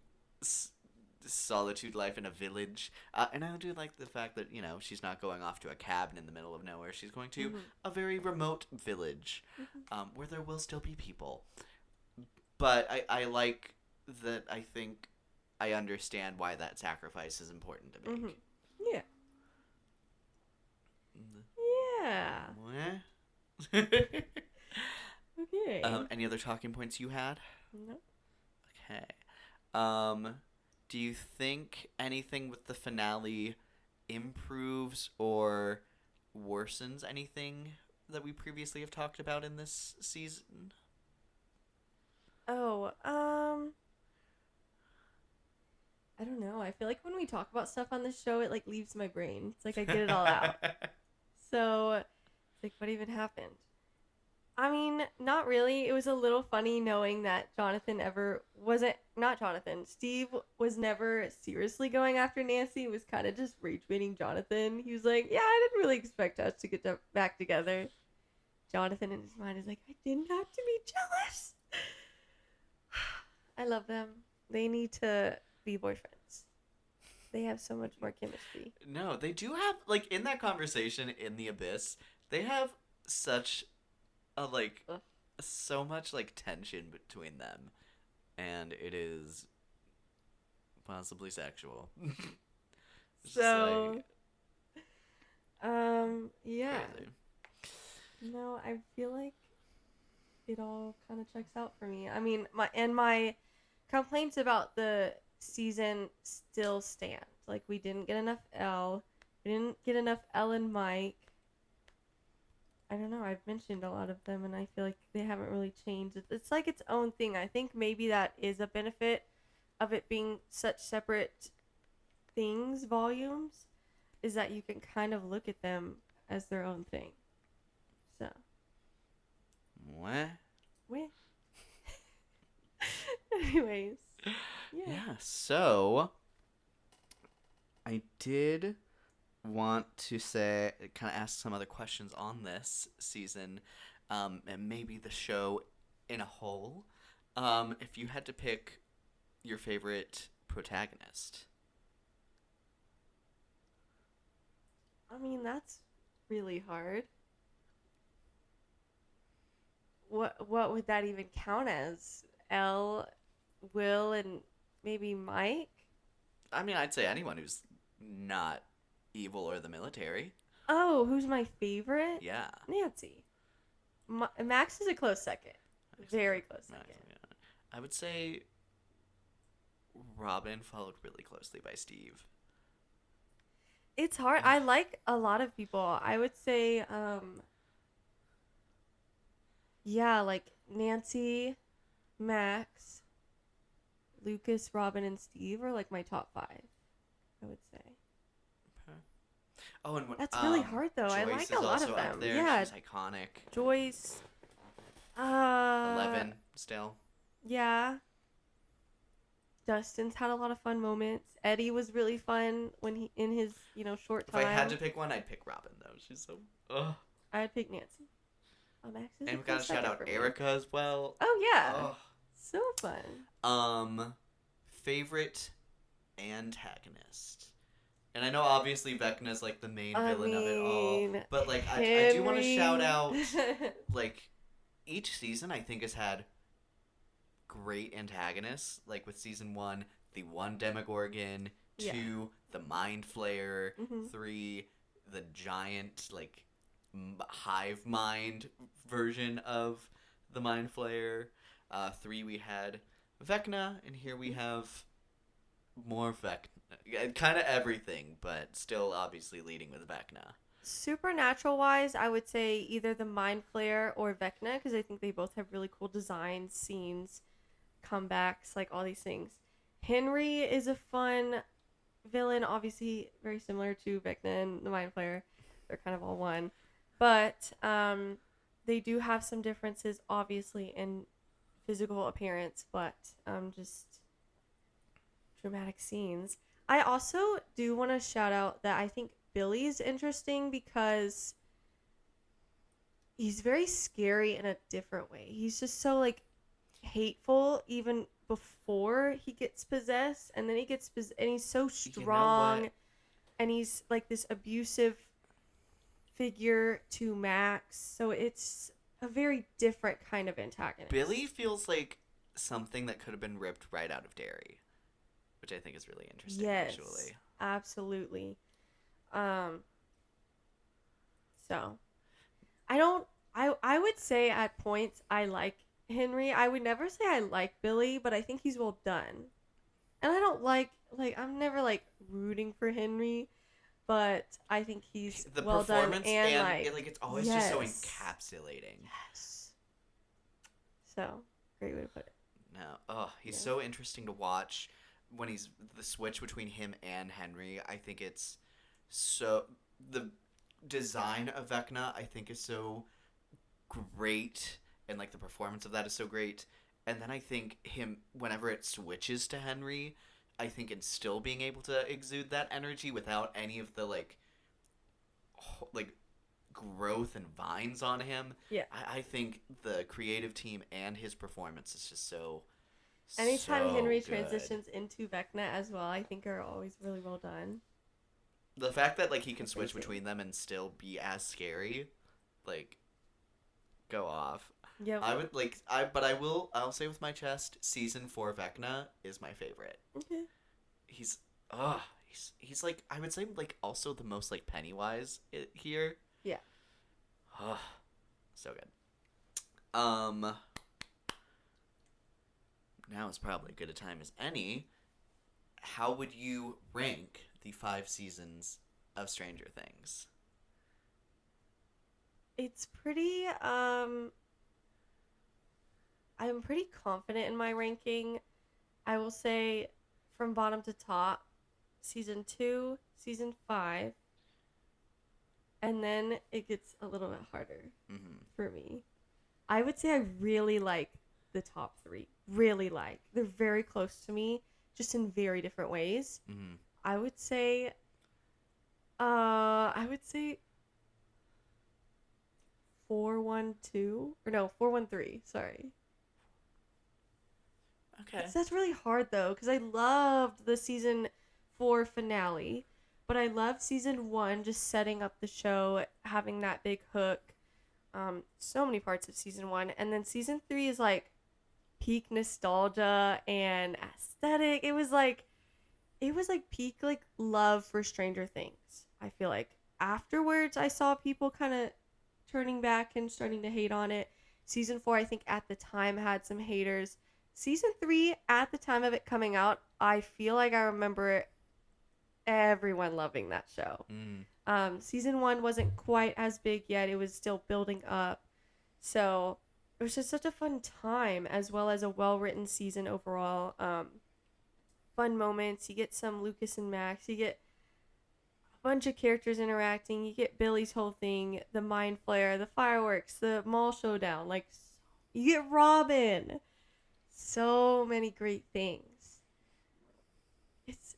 solitude life in a village, and I do like the fact that she's not going off to a cabin in the middle of nowhere. She's going to a very remote village, where there will still be people. But I like that. I think I understand why that sacrifice is important to make. Yeah. Yeah. What? Okay. Any other talking points you had? No. Okay. Do you think anything with the finale improves or worsens anything that we previously have talked about in this season? Oh, I don't know. I feel like when we talk about stuff on this show, it like leaves my brain. It's like I get it all out. So, it's like, what even happened? I mean, not really. It was a little funny knowing that Steve was never seriously going after Nancy. He was kind of just rage baiting Jonathan. He was like, yeah, I didn't really expect us to get back together. Jonathan in his mind is like, I didn't have to be jealous. I love them. They need to be boyfriends. They have so much more chemistry. No, they do have, like, in that conversation in the Abyss, they have such so much tension between them, and it is possibly sexual. So, yeah. Crazy. No, I feel like it all kind of checks out for me. I mean, my complaints about the season still stand. Like, we didn't get enough Elle. We didn't get enough Elle and Mike. I don't know. I've mentioned a lot of them, and I feel like they haven't really changed. It's like its own thing. I think maybe that is a benefit of it being such separate things, volumes, is that you can kind of look at them as their own thing. So. What? Wait. Anyways. Yeah, so I did want to kind of ask some other questions on this season, and maybe the show in a whole. If you had to pick your favorite protagonist. I mean, that's really hard. What would that even count as? Elle, Will, and maybe Mike? I mean, I'd say anyone who's not evil or the military. Oh, who's my favorite? Yeah. Nancy. Max is a close second. Very close second. Yeah. I would say Robin, followed really closely by Steve. It's hard. I like a lot of people. I would say, yeah, like Nancy, Max, Lucas, Robin, and Steve are like my top 5, I would say. Oh, and that's really hard though. Joyce I like a lot of them. Up there. Yeah, she's iconic. Joyce. 11 still. Yeah. Dustin's had a lot of fun moments. Eddie was really fun when he in his short time. If I had to pick one, I'd pick Robin though. She's so. Ugh. I'd pick Nancy. Max is And we gotta shout out Erica as well. Oh yeah. Ugh. So fun. Favorite antagonist. And I know obviously Vecna's like the main villain of it all, but like I do want to shout out like each season I think has had great antagonists. Like with season 1, the one Demogorgon, 2 the Mind Flayer, 3 the giant like hive mind version of the Mind Flayer. 3 we had Vecna, and here we have more Vecna. Kind of everything, but still obviously leading with Vecna. Supernatural wise, I would say either the Mind Flayer or Vecna, because I think they both have really cool designs, scenes, comebacks, like all these things. Henry is a fun villain, obviously very similar to Vecna and the Mind Flayer. They're kind of all one. But they do have some differences, obviously, in physical appearance, but just dramatic scenes. I also do want to shout out that I think Billy's interesting because he's very scary in a different way. He's just so like hateful even before he gets possessed, and then he gets and he's so strong, what? and he's like this abusive figure to Max. So it's a very different kind of antagonist. Billy feels like something that could have been ripped right out of Derry, which I think is really interesting. Yes, Visually. absolutely. So I would say at points I like Henry. I would never say I like Billy, but I think he's well done. And I don't like I'm never like rooting for Henry, but I think he's The well done performance and like it's always just so yes. encapsulating. Yes. So, great way to put it. No, he's so interesting to watch when he's the switch between him and Henry. I think it's so the design of Vecna I think is so great, and like the performance of that is so great. And then I think him whenever it switches to Henry, I think in still being able to exude that energy without any of the like growth and vines on him. Yeah. I think the creative team and his performance is just so Anytime so Henry good. transitions into Vecna as well, I think are always really well done. The fact that like he can switch Amazing. between them and still be as scary, like, go off. Yeah. I'll say with my chest, season 4 Vecna is my favorite. Okay. He's like, I would say like also the most like Pennywise here. Yeah. So good. Now is probably as good a time as any. How would you rank the 5 seasons of Stranger Things? It's pretty I'm pretty confident in my ranking. I will say from bottom to top, season 2, season 5, and then it gets a little bit harder for me. I would say I really like the top 3. Really like. They're very close to me, just in very different ways. Mm-hmm. I would say 4-1-2 or no 4-1-3. Sorry. Okay. That's really hard though, because I loved the season 4 finale, but I loved season 1 just setting up the show, having that big hook. So many parts of season 1, and then season 3 is like peak nostalgia and aesthetic. It was like peak like love for Stranger Things. I feel like afterwards I saw people kind of turning back and starting to hate on it. Season 4 I think at the time had some haters. Season 3 at the time of it coming out, I feel like I remember everyone loving that show. Season 1 wasn't quite as big yet. It was still building up. So it was just such a fun time, as well as a well-written season overall. Fun moments. You get some Lucas and Max. You get a bunch of characters interacting. You get Billy's whole thing, the Mind Flayer, the fireworks, the mall showdown. Like, you get Robin. So many great things.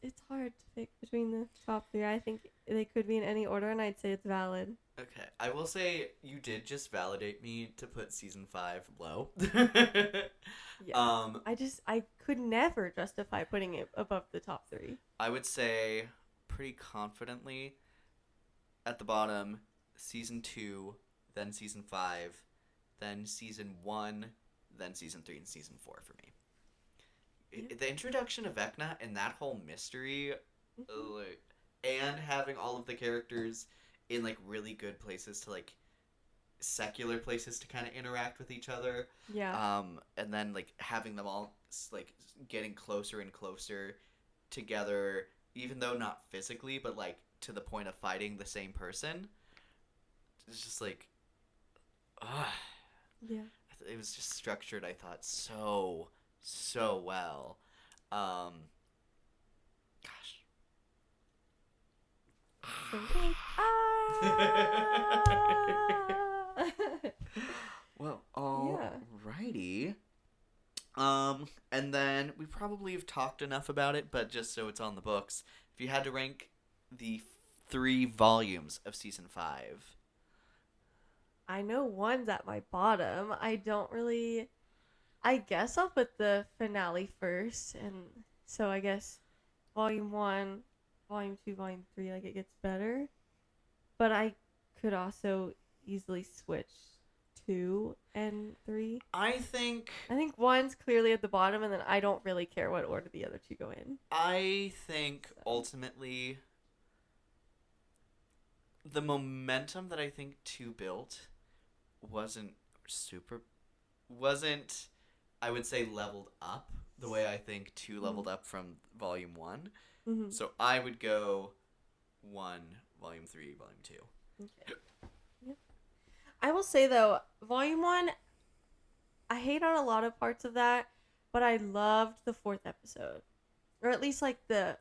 It's hard to pick between the top 3. I think they could be in any order, and I'd say it's valid. Okay. I will say you did just validate me to put season 5 low. Yeah. I could never justify putting it above the top 3. I would say pretty confidently at the bottom, season 2, then season 5, then season 1, then season 3, and season 4 for me. The introduction of Vecna and that whole mystery, and having all of the characters in like really good places to like secular places to kind of interact with each other. Yeah. And then like having them all getting closer and closer together, even though not physically, but like to the point of fighting the same person. It's just like, Yeah. it was just structured, I thought, so well. Gosh. Thinking, Well, Yeah. alrighty. And then we probably have talked enough about it, but just so it's on the books, if you had to rank the 3 volumes of season 5. I know one's at my bottom. I guess I'll put the finale first, and so I guess volume 1, volume 2, volume 3, like, it gets better. But I could also easily switch 2 and 3. I think 1's clearly at the bottom, and then I don't really care what order the other 2 go in. ultimately the momentum that I think 2 built wasn't I would say leveled up the way I think 2 leveled up from volume 1. Mm-hmm. So I would go 1, volume 3, volume 2. Okay. Yep. I will say though, volume 1, I hate on a lot of parts of that, but I loved the 4th episode, or at least like the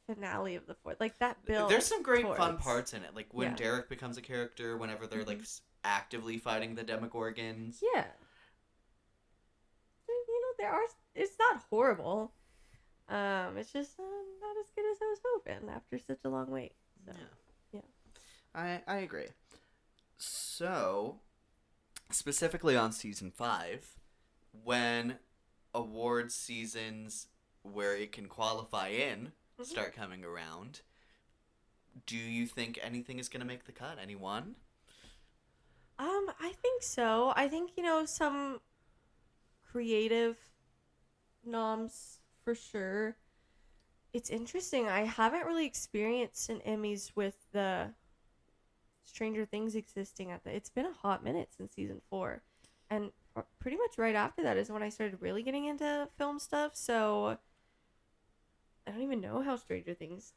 finale of the 4th, like that build. There's some great fun towards- parts in it, like when Yeah. Derek becomes a character, whenever they're like actively fighting the Demogorgons. Yeah. It's not horrible. It's just not as good as I was hoping after such a long wait. So, yeah. I agree. So, specifically on season 5, when awards seasons where it can qualify in start coming around, do you think anything is going to make the cut? Anyone? I think so. I think, some creative noms for sure. It's interesting. I haven't really experienced an Emmys with the Stranger Things existing it's been a hot minute since season 4. And pretty much right after that is when I started really getting into film stuff. So I don't even know how Stranger Things.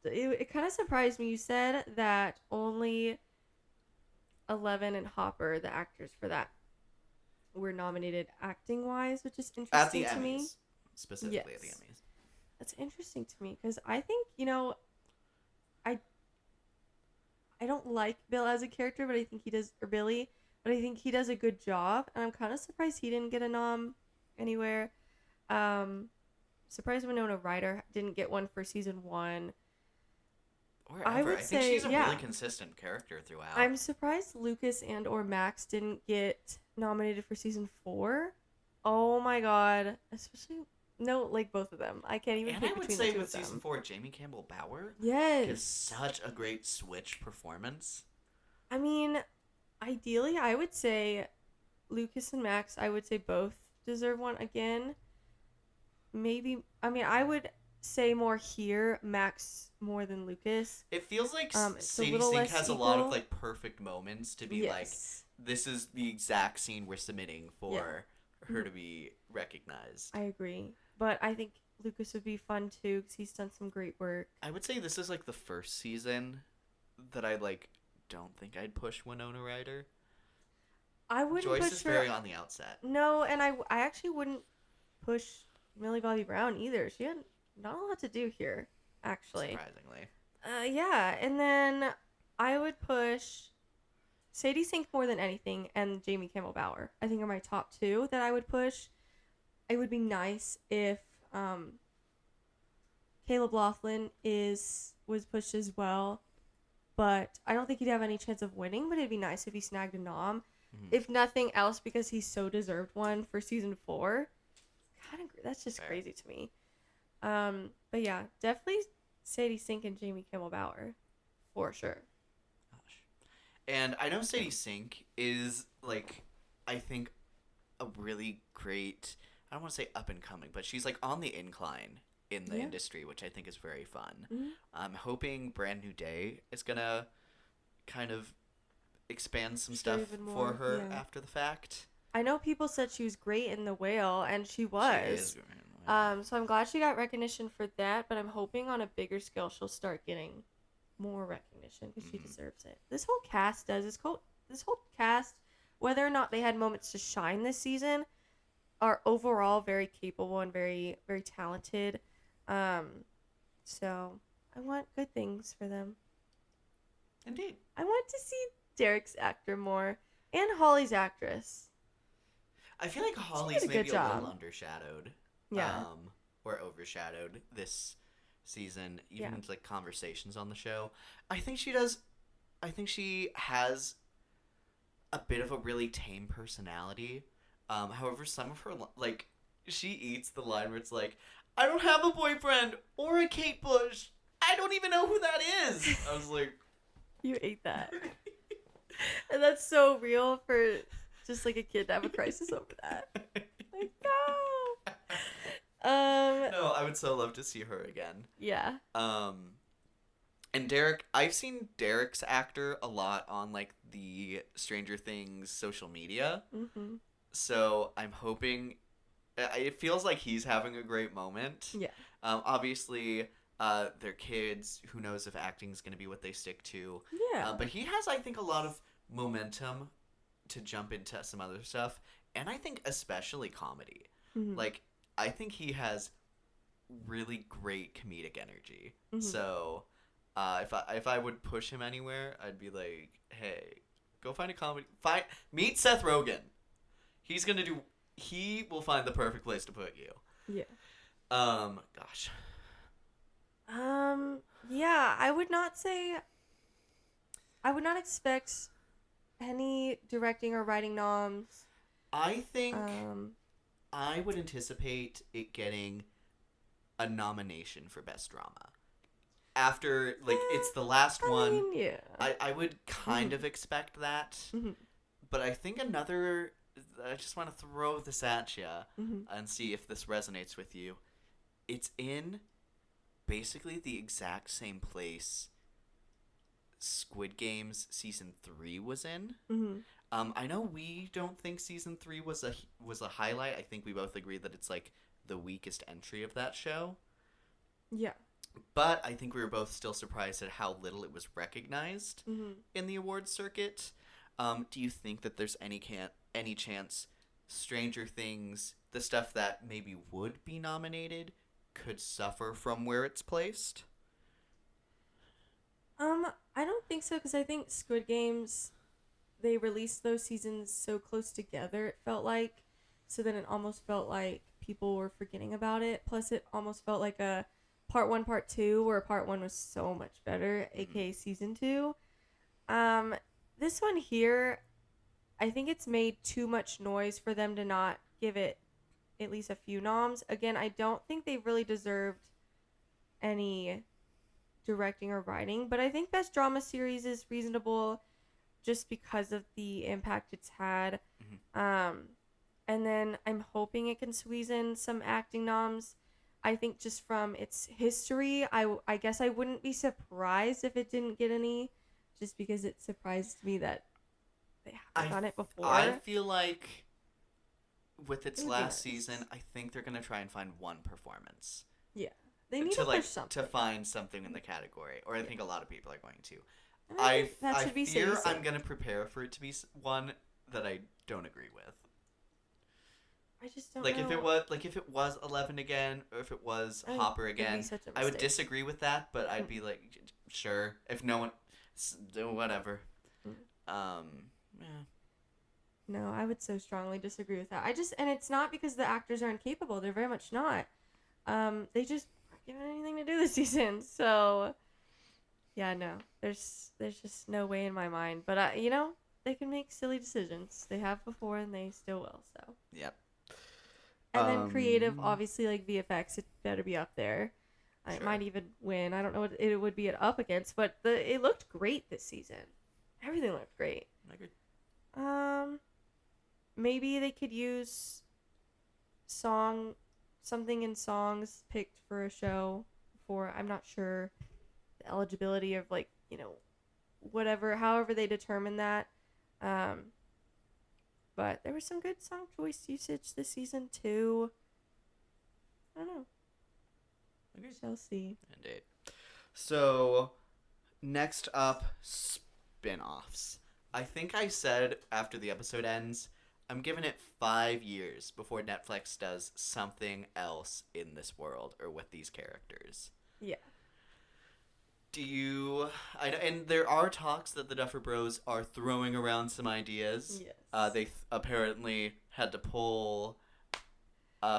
It kind of surprised me. You said that only Eleven and Hopper, the actors for that, were nominated acting wise, which is interesting At the to me. Emmys. Specifically at the Yes. Emmys. That's interesting to me because I think I don't like Bill as a character, but I think he does, or Billy, but I think he does a good job, and I'm kind of surprised he didn't get a nom anywhere. Surprised Winona Ryder didn't get one for season 1. Or I ever. would I think say, she's a yeah. really consistent character throughout. I'm surprised Lucas and or Max didn't get nominated for season 4. Oh my god, especially both of them. I can't even And pick I would between say the two with of them. season 4, Jamie Campbell Bower Yes. is such a great Switch performance. I mean, ideally, I would say Lucas and Max, I would say both deserve one again. Maybe, I would say more here, Max more than Lucas. It feels like It's a Sadie little Sink less has a lot of equal. like perfect moments to be Yes. like, this is the exact scene we're submitting for her to be recognized. I agree. But I think Lucas would be fun too because he's done some great work. I would say this is like the first season that I like don't think I'd push Winona Ryder. I wouldn't Joyce push is her. very on the outset. No, and I actually wouldn't push Millie Bobby Brown either. She had not a lot to do here, actually. Surprisingly. Yeah, and then I would push Sadie Sink more than anything, and Jamie Campbell Bower. I think are my top 2 that I would push. It would be nice if Caleb Laughlin was pushed as well, but I don't think he'd have any chance of winning. But it'd be nice if he snagged a nom, if nothing else, because he so deserved one for season 4. That's just Fair. crazy to me. But yeah, definitely Sadie Sink and Jamie Campbell Bower, for sure. Gosh. And I know Sadie Sink is like, I think, a really great, I don't want to say up and coming, but she's like on the incline in the Yeah. industry, which I think is very fun. Mhm. I'm hoping Brand New Day is gonna kind of expand some Sure, stuff even for more, her yeah. after the fact. I know people said she was great in The Whale, and she She was. is great. So I'm glad she got recognition for that, but I'm hoping on a bigger scale she'll start getting more recognition because she deserves it. This whole cast does. This whole cast, whether or not they had moments to shine this season, are overall very capable and very, very talented. So I want good things for them. Indeed. I want to see Derek's actor more and Holly's actress. I feel like Holly's did a maybe good a little job. undershadowed. Yeah. Or overshadowed this season, even Yeah. like conversations on the show. I think she does. I think she has a bit of a really tame personality. However, some of her like she eats the line where it's like, "I don't have a boyfriend or a Kate Bush. I don't even know who that is." I was like, You ate that. And that's so real for just like a kid to have a crisis over that. Like, no. no, I would so love to see her again. Yeah. And Derek, I've seen Derek's actor a lot on like the Stranger Things social media. Mm-hmm. So I'm hoping it feels like he's having a great moment. Yeah. Obviously, they're kids. Who knows if acting's going to be what they stick to. Yeah. But he has, I think, a lot of momentum to jump into some other stuff. And I think especially comedy. Mhm. Like, I think he really great comedic energy. Mhm. So, if I would push him anywhere, I'd be like, hey, go find a comedy. Meet Seth Rogen. He will find the perfect place to put you. Yeah. Gosh. Yeah, I would not expect any directing or writing noms. I think Um, I would anticipate it getting a nomination for Best Drama. After, like, it's the last I one. mean, yeah. I would kind of expect that. Mhm. But I think I just want to throw this at you Mhm. and see if this resonates with you. It's in basically the exact same place Squid Games Season 3 was in. Mhm. I know we don't think Season 3 was a highlight. I think we both agree that it's, like, the weakest entry of that show. Yeah. But I think we were both still surprised at how little it was recognized Mhm. in the awards circuit. Do you think that there's any chance Stranger Things, the stuff that maybe would be nominated, could suffer from where it's placed? I don't think so because I think Squid Games, they released those seasons so close together. It felt like, so then it almost felt like people were forgetting about it. Plus, it almost felt like a part 1, part 2, where part 1 was so much better, aka season 2. This one here, I think it's made too much noise for them to not give it at least a few noms. Again, I don't think they really deserved any directing or writing, but I think Best Drama Series is reasonable just because of the impact it's had. And then I'm hoping it can squeeze in some acting noms. I think just from its history, I guess I wouldn't be surprised if it didn't get any, just because it surprised me that they haven't done it before. I feel like with its It would be last nice. season, I think they're gonna try and find one performance Yeah, they need to to like push something. to find something in the category, or I think a lot of people are going to. And I think that should be fear safe. I'm gonna prepare for it to be one that I don't agree with. I just don't Like know. if it was 11 again, or if it was I think Hopper it'd be again, such a I would mistake. disagree with that. But I'd be like, sure, if no one, do whatever. Yeah. No, I would so strongly disagree with that. And it's not because the actors are incapable. They're very much not. They just aren't given anything to do this season. So, yeah, no, there's just no way in my mind. But they can make silly decisions. They have before, and they still will. So. Yep. And then creative, obviously, like VFX, it better be up there. It Sure. might even win. I don't know what it would be up against, but it looked great this season. Everything looked great. I agree. Maybe they could use something in songs picked for a show for, I'm not sure the eligibility of however they determine that. But there was some good song choice usage this season too. I don't know. Okay. Shall see. Indeed. So, next up, spin-offs. I think I said after the episode ends, I'm giving it 5 years before Netflix does something else in this world or with these characters. Yeah. Do you... and there are talks that the Duffer Bros are throwing around some ideas. Yes. They apparently had to pull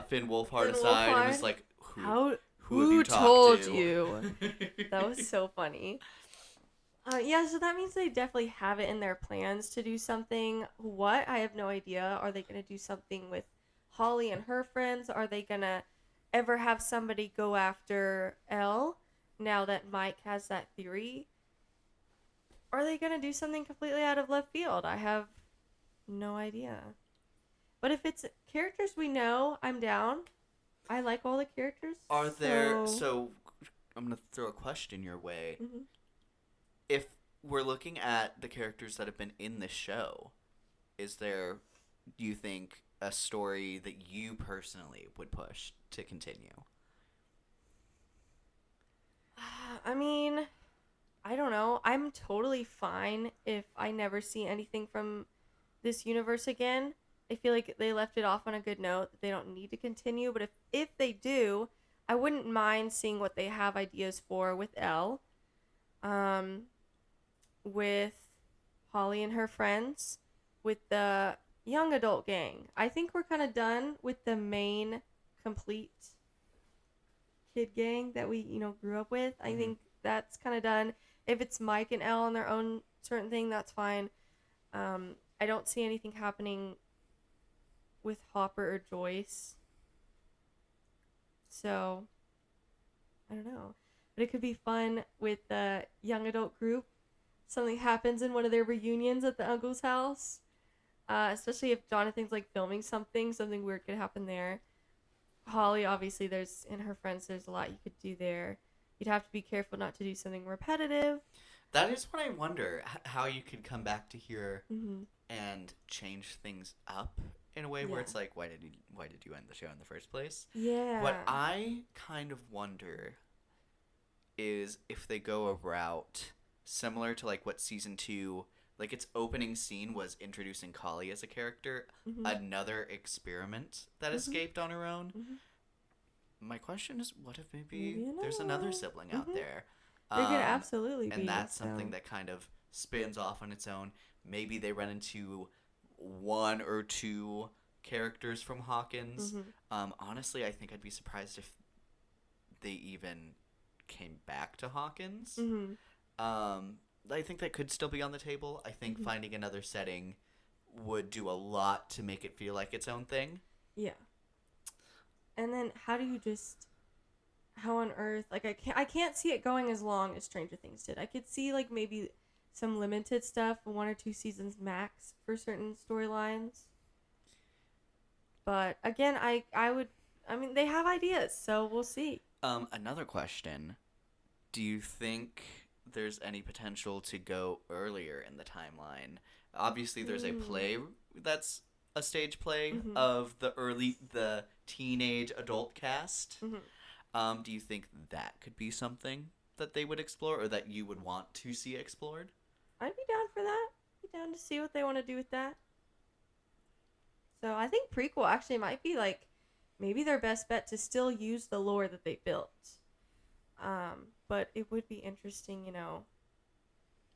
Finn Wolfhard Finn aside and Wolfhard? was like, who have Who you talked told to? you? That was so funny. Yeah, so that means they definitely have it in their plans to do something. What? I have no idea. Are they going to do something with Holly and her friends? Are they going to ever have somebody go after Elle now that Mike has that theory? Are they going to do something completely out of left field? I have no idea. But if it's characters we know, I'm down. I like all the characters. Are there... So, I'm going to throw a question your way. Mhm. If we're looking at the characters that have been in this show, is there, do you think, a story that you personally would push to continue? I mean, I don't know. I'm totally fine if I never see anything from this universe again. I feel like they left it off on a good note that they don't need to continue. But if they do, I wouldn't mind seeing what they have ideas for with Elle, with Holly and her friends, with the young adult gang. I think we're kind of done with the main complete kid gang that we, grew up with. I think that's kind of done. If it's Mike and Elle on their own certain thing, that's fine. I don't see anything happening with Hopper or Joyce. So, I don't know. But it could be fun with the young adult group. Something happens in one of their reunions at the uncle's house. Especially if Jonathan's like filming something weird could happen there. Holly, obviously, in her friends, there's a lot you could do there. You'd have to be careful not to do something repetitive. That is what I wonder, how you could come back to here Mm-hmm. and change things up in a way where Yeah. it's like, why did you end the show in the first place? Yeah. What I kind of wonder is if they go a route similar to like what season 2, like its opening scene was introducing Kali as a character, Mhm. another experiment that escaped on her own. Mhm. My question is, what if maybe You there's another know. sibling out Mhm. there? There could absolutely be. And that's so. something that kind of spins off on its own. Maybe they run into 1 or 2 characters from Hawkins. Mhm. Honestly, I think I'd be surprised if they even came back to Hawkins. Mhm. I think that could still be on the table. I think Mhm. finding another setting would do a lot to make it feel like its own thing. Yeah. And then how on earth, like I can't see it going as long as Stranger Things did. I could see like maybe some limited stuff, 1 or 2 seasons max for certain storylines. But again, I mean they have ideas, so we'll see. Another question. Do you think there's any potential to go earlier in the timeline? Obviously, there's a play that's a stage play Mhm. of the teenage adult cast. Mhm. Do you think that could be something that they would explore or that you would want to see explored? I'd be down for that. Be down to see what they want to do with that. So I think prequel actually might be like maybe their best bet to still use the lore that they built. But it would be interesting,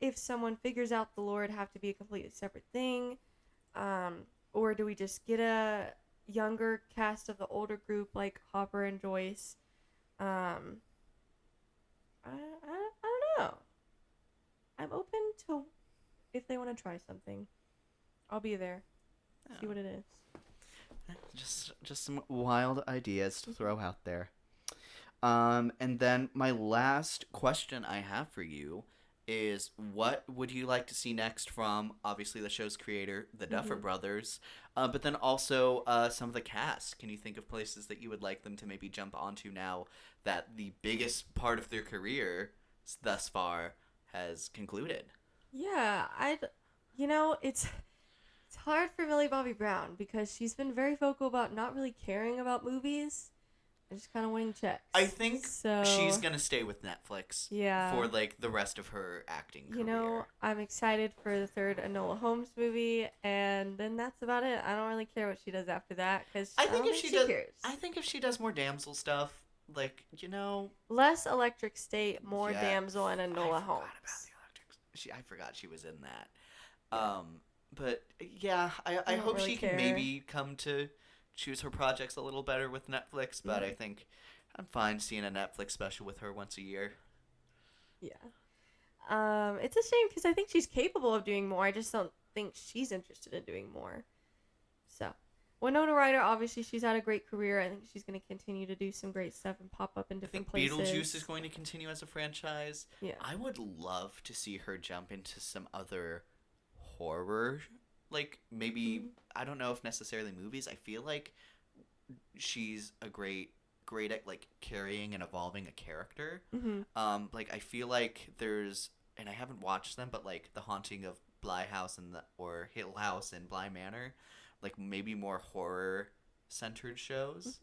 if someone figures out the lore, it'd have to be a completely separate thing. Or do we just get a younger cast of the older group like Hopper and Joyce? I don't know. I'm open to if they want to try something. I'll be there. See what it is. Just some wild ideas to throw out there. And then my last question I have for you is, what would you like to see next from, obviously, the show's creator, the Duffer Brothers, but then also some of the cast? Can you think of places that you would like them to maybe jump onto now that the biggest part of their career thus far has concluded? Yeah, it's It's hard for Millie Bobby Brown because she's been very vocal about not really caring about movies and just kind of winning checks. I think so. she's gonna stay with Netflix. Yeah. For like the rest of her acting career. You know, I'm excited for the third Enola Holmes movie, and then that's about it. I don't really care what she does after that because I think if she does, cares. I think if she does more damsel stuff, like Less Electric State, more yeah, Damsel, and I Enola forgot Holmes. about the electric. I forgot she was in that. But yeah, I don't hope really she can care. maybe come to choose her projects a little better with Netflix. But Mhm. I think I'm fine seeing a Netflix special with her once a year. Yeah. It's a shame because I think she's capable of doing more. I just don't think she's interested in doing more. So, Winona Ryder, obviously, she's had a great career. I think she's going to continue to do some great stuff and pop up in I different think places. Beetlejuice is going to continue as a franchise. Yeah. I would love to see her jump into some other horror, like maybe I don't know if necessarily movies. I feel like she's a great at like carrying and evolving a character. Mm-hmm. Like I feel like there's, and I haven't watched them, but like The Haunting of Bly House or Hill House and Bly Manor, like maybe more horror centered shows.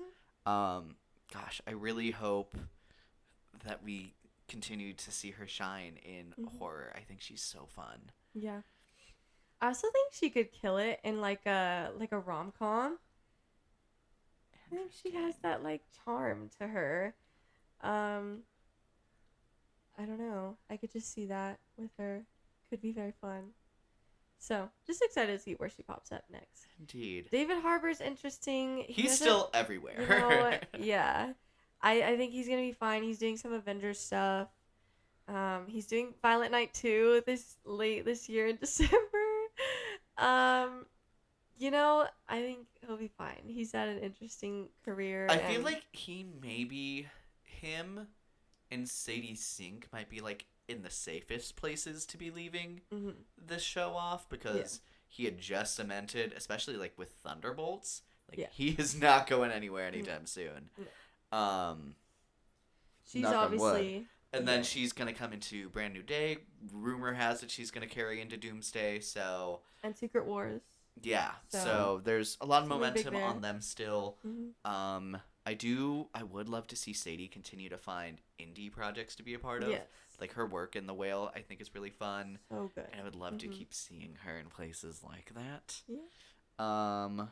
Gosh, I really hope that we continue to see her shine in horror. I think she's so fun. Yeah. I also think she could kill it in like a rom-com. I think she has that like charm to her. I don't know. I could just see that with her. Could be very fun. So, just excited to see where she pops up next. Indeed. David Harbour's interesting. He's still everywhere. You know, yeah. I think he's gonna be fine. He's doing some Avengers stuff. He's doing Violent Night 2 late this year in December. You know, I think he'll be fine. He's had an interesting career. I feel like him and Sadie Sink might be like in the safest places to be leaving this show off because he had just cemented, especially like with Thunderbolts. Like he is not going anywhere anytime soon. She's knock on obviously wood. And then she's gonna come into Brand New Day. Rumor has it she's gonna carry into Doomsday. So and Secret Wars. yeah, So, so there's a lot of something big momentum there. on them still. Mm-hmm. I would love to see Sadie continue to find indie projects to be a part of. Yes. Like her work in The Whale, I think is really fun. So good. And I would love to keep seeing her in places like that. Yeah.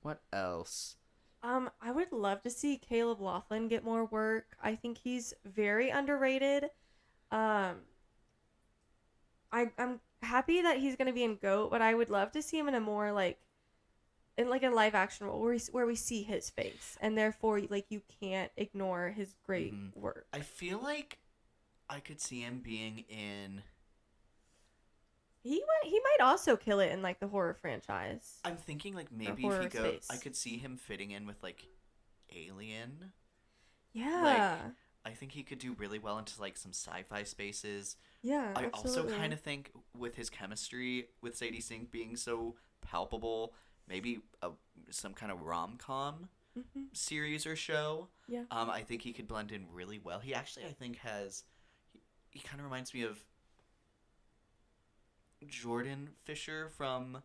What else? I would love to see Caleb Laughlin get more work. I think he's very underrated. I'm happy that he's gonna be in GOAT, but I would love to see him in a more like a live action role where we see his face, and therefore like you can't ignore his great work. I feel like I could see him being in. He might also kill it in like the horror franchise. I'm thinking like maybe if he horror goes, space. I could see him fitting in with like Alien. Yeah. I think he could do really well into like some sci-fi spaces. Yeah. I absolutely. also kind of think with his chemistry with Sadie Sink being so palpable, maybe some kind of rom-com series or show. Yeah. I think he could blend in really well. He actually, I think, he kind of reminds me of Jordan Fisher from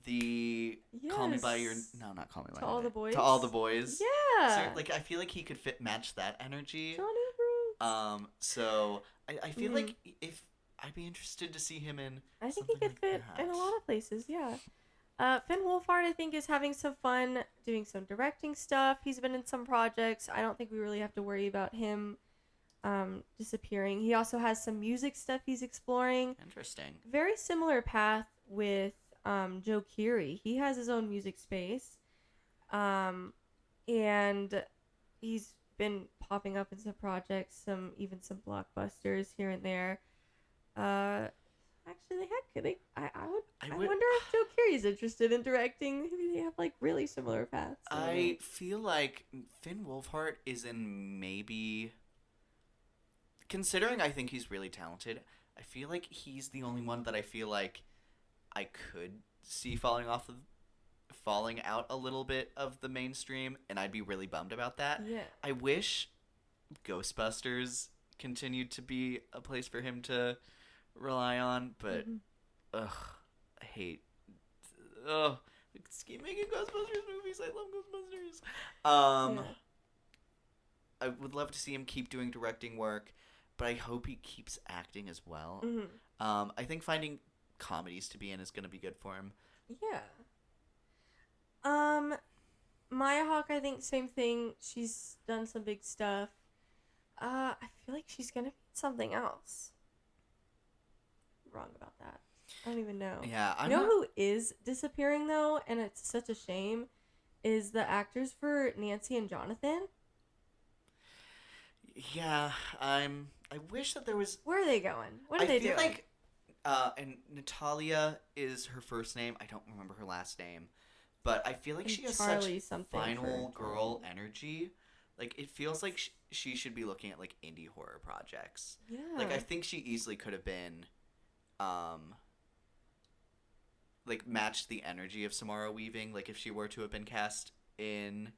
the Call Me by Your... No, not Call Me by To Your All Name. the Boys? To All the Boys. Yeah. So, like, I feel like he could match that energy. Johnny Brooks. So I feel like if I'd be interested to see him in I think he something could fit like in a that. lot of places, yeah. Finn Wolfhard, I think, is having some fun doing some directing stuff. He's been in some projects. I don't think we really have to worry about him disappearing. He also has some music stuff he's exploring. Interesting. Very similar path with Joe Keery. He has his own music space. And he's been popping up in some projects, even some blockbusters here and there. Actually, I wonder if Joe Keery's interested in directing. Maybe they have like really similar paths. I feel like Finn Wolfhard is in maybe... Considering I think he's really talented, I feel like he's the only one that I feel like I could see falling out a little bit of the mainstream, and I'd be really bummed about that. Yeah. I wish Ghostbusters continued to be a place for him to rely on, but I hate ugh. Let's keep making Ghostbusters movies. I love Ghostbusters. Yeah. I would love to see him keep doing directing work, but I hope he keeps acting as well. Mhm. I think finding comedies to be in is going to be good for him. Yeah. Maya Hawke, I think same thing. She's done some big stuff. I feel like she's gonna be something else. Wrong about that. I don't even know. Yeah, You know who is disappearing though, and it's such a shame, is the actors for Nancy and Jonathan. Yeah, I wish that there was. Where are they going? What are I they feel doing? like, and Natalia is her first name. I don't remember her last name, but I feel like And she has Charlie such something final for girl Charlie. energy. Like it feels like she should be looking at like indie horror projects. Yeah. Like I think she easily could have been, like matched the energy of Samara Weaving. Like if she were to have been cast in,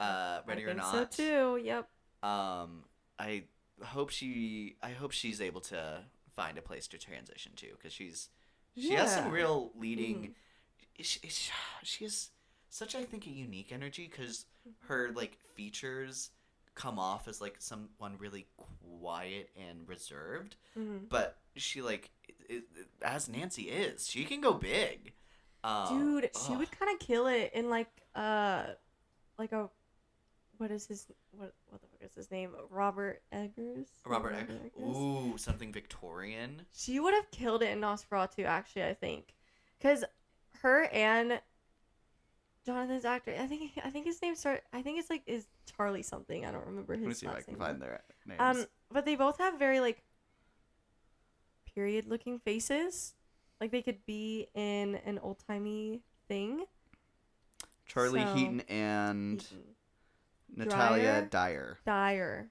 Ready I or think Not. so too. Yep. I hope she's able to find a place to transition to because she has some Yeah. real leading. She has such I think a unique energy because her like features come off as like someone really quiet and reserved, Mhm. but she like as Nancy is, she can go big. Dude, she ugh. would kind of kill it in like a what is his what the fuck is his name? Robert Eggers. Robert Eggers. Ooh, something Victorian. She would have killed it in Nosferatu, actually. I think, because her and Jonathan's actor. I think his name I think it's like is Charlie something. I don't remember his. Let me see if I last can name. find their names. But they both have very like period-looking faces. Like they could be in an old-timey thing. Charlie so- Heaton and Heaton. Natalia Dyer. Dyer.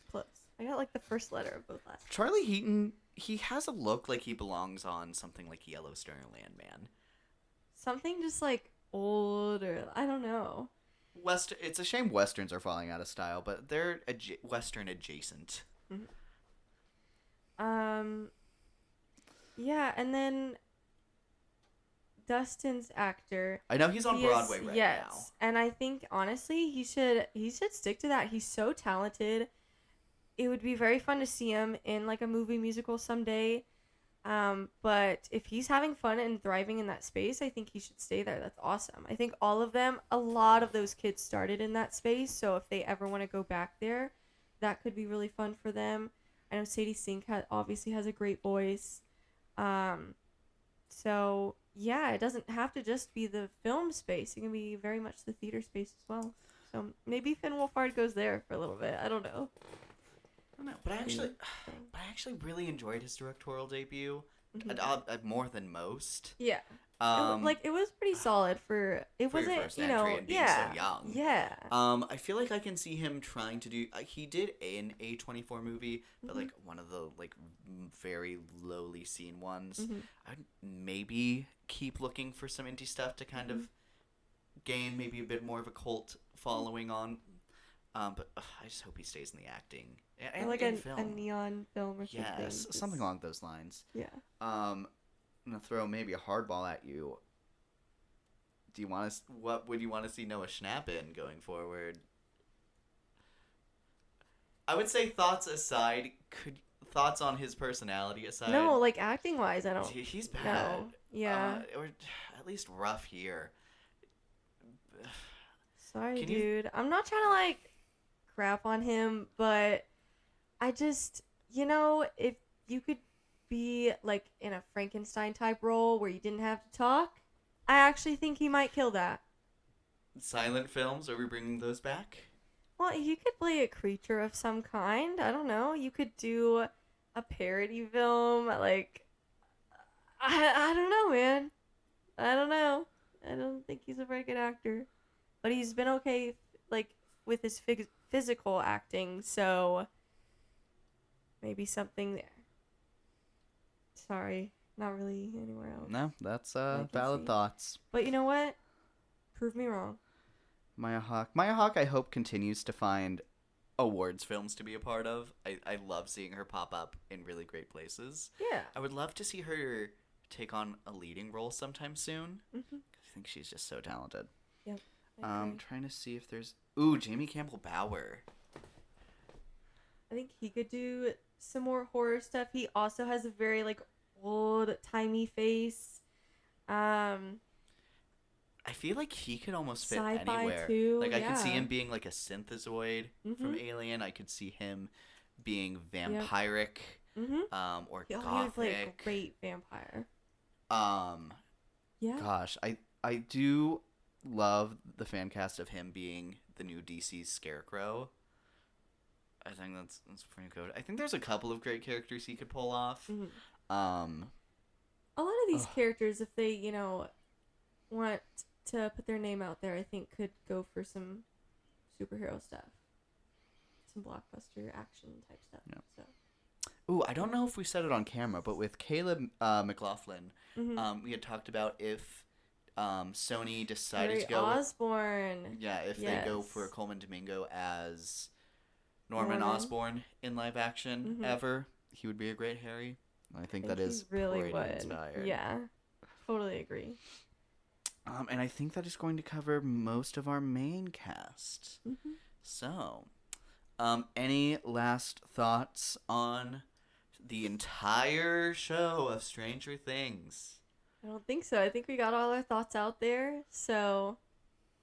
Close. I got like the first letter of both last. Charlie Heaton. He has a look like he belongs on something like Yellowstone or Landman. Something just like old or I don't know. It's a shame westerns are falling out of style, but they're western adjacent. Yeah, and then Dustin's actor. I know he's on he Broadway is- right yes, and I think honestly he should stick to that. He's so talented. It would be very fun to see him in like a movie musical someday. But if he's having fun and thriving in that space, I think he should stay there. That's awesome. I think all of them, a lot of those kids started in that space. So if they ever want to go back there, that could be really fun for them. I know Sadie Sink obviously has a great voice. So yeah, it doesn't have to just be the film space. It can be very much the theater space as well. So maybe Finn Wolfhard goes there for a little bit. I don't know. now. I don't know, but I actually really enjoyed his directorial debut, Mhm. more than most. Yeah. Um, It was pretty solid for it for your wasn't first you entry know and being yeah so young. yeah I feel like I can see him trying to do. He did an A24 movie, but like one of the like very lowly seen ones. Mhm. I'd maybe keep looking for some indie stuff to kind of gain maybe a bit more of a cult following on. But I just hope he stays in the acting and or like in a film. neon film or something. Yes, Just- Something along those lines. yeah. I'm gonna throw maybe a hardball at you. Do you want to? What would you want to see Noah Schnapp in going forward? I would say thoughts aside, thoughts on his personality aside. No, like acting wise, I don't. He's bad. No. Yeah. Or at least rough here. Sorry, can you- dude. I'm not trying to like crap on him, but I just if you could be like in a Frankenstein type role where you didn't have to talk, I actually think he might kill that. Silent films, are we bringing those back? Well, you could play a creature of some kind. I don't know. You could do a parody film. Like, I don't know, man. I don't know. I don't think he's a very good actor. But he's been okay, like, with his physical acting, so maybe something there. Sorry. Not really anywhere else. No, that's can valid see. thoughts. But you know what? Prove me wrong. Maya Hawke, I hope continues to find Awards films to be a part of. I love seeing her pop up in really great places. Yeah. I would love to see her take on a leading role sometime soon. Mm-hmm. I think she's just so talented. Yep. Trying to see if there's... Ooh, Jamie Campbell Bower. I think he could do some more horror stuff. He also has a very like old-timey face. I feel like he could almost fit Sci-fi anywhere. too, Like I could see yeah. him being like a synthezoid from Mhm. Alien. I could see him being vampiric, Mm-hmm. or He would gothic. play a great vampire. Yeah. Gosh, I do love the fan cast of him being the new DC Scarecrow. I think that's pretty good. I think there's a couple of great characters he could pull off. Mhm. Um, A lot of these characters, if they, want to put their name out there, I think could go for some superhero stuff. Some blockbuster action type stuff. Yeah. So. ooh, I don't know if we said it on camera, but with Caleb McLaughlin, Mhm. we had talked about if Sony decided Harry to go. Osborn. Yeah, if they go Yes. for Coleman Domingo as Norman Norman. Osborn in live action Mhm. ever, he would be a great Harry. I think that he is really pretty would. inspired. Yeah. Totally agree. And I think that is going to cover most of our main cast. Mm-hmm. So, any last thoughts on the entire show of Stranger Things? I don't think so. I think we got all our thoughts out there. So,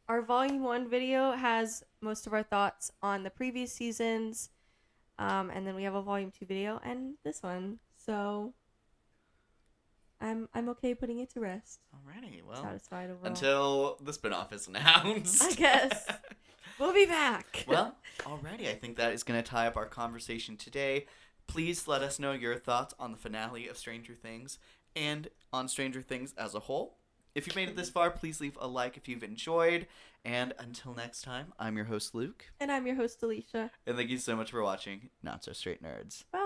our Volume 1 video has most of our thoughts on the previous seasons. And then we have a Volume 2 video and this one. So, I'm okay putting it to rest. Alrighty, well, Satisfied overall. until the spinoff is announced. I guess. We'll be back. Well, alrighty, I think that is going to tie up our conversation today. Please let us know your thoughts on the finale of Stranger Things and on Stranger Things as a whole. If you've made it this far, please leave a like if you've enjoyed. And until next time, I'm your host, Luke. And I'm your host, Alicia. And thank you so much for watching Not So Straight Nerds. Bye.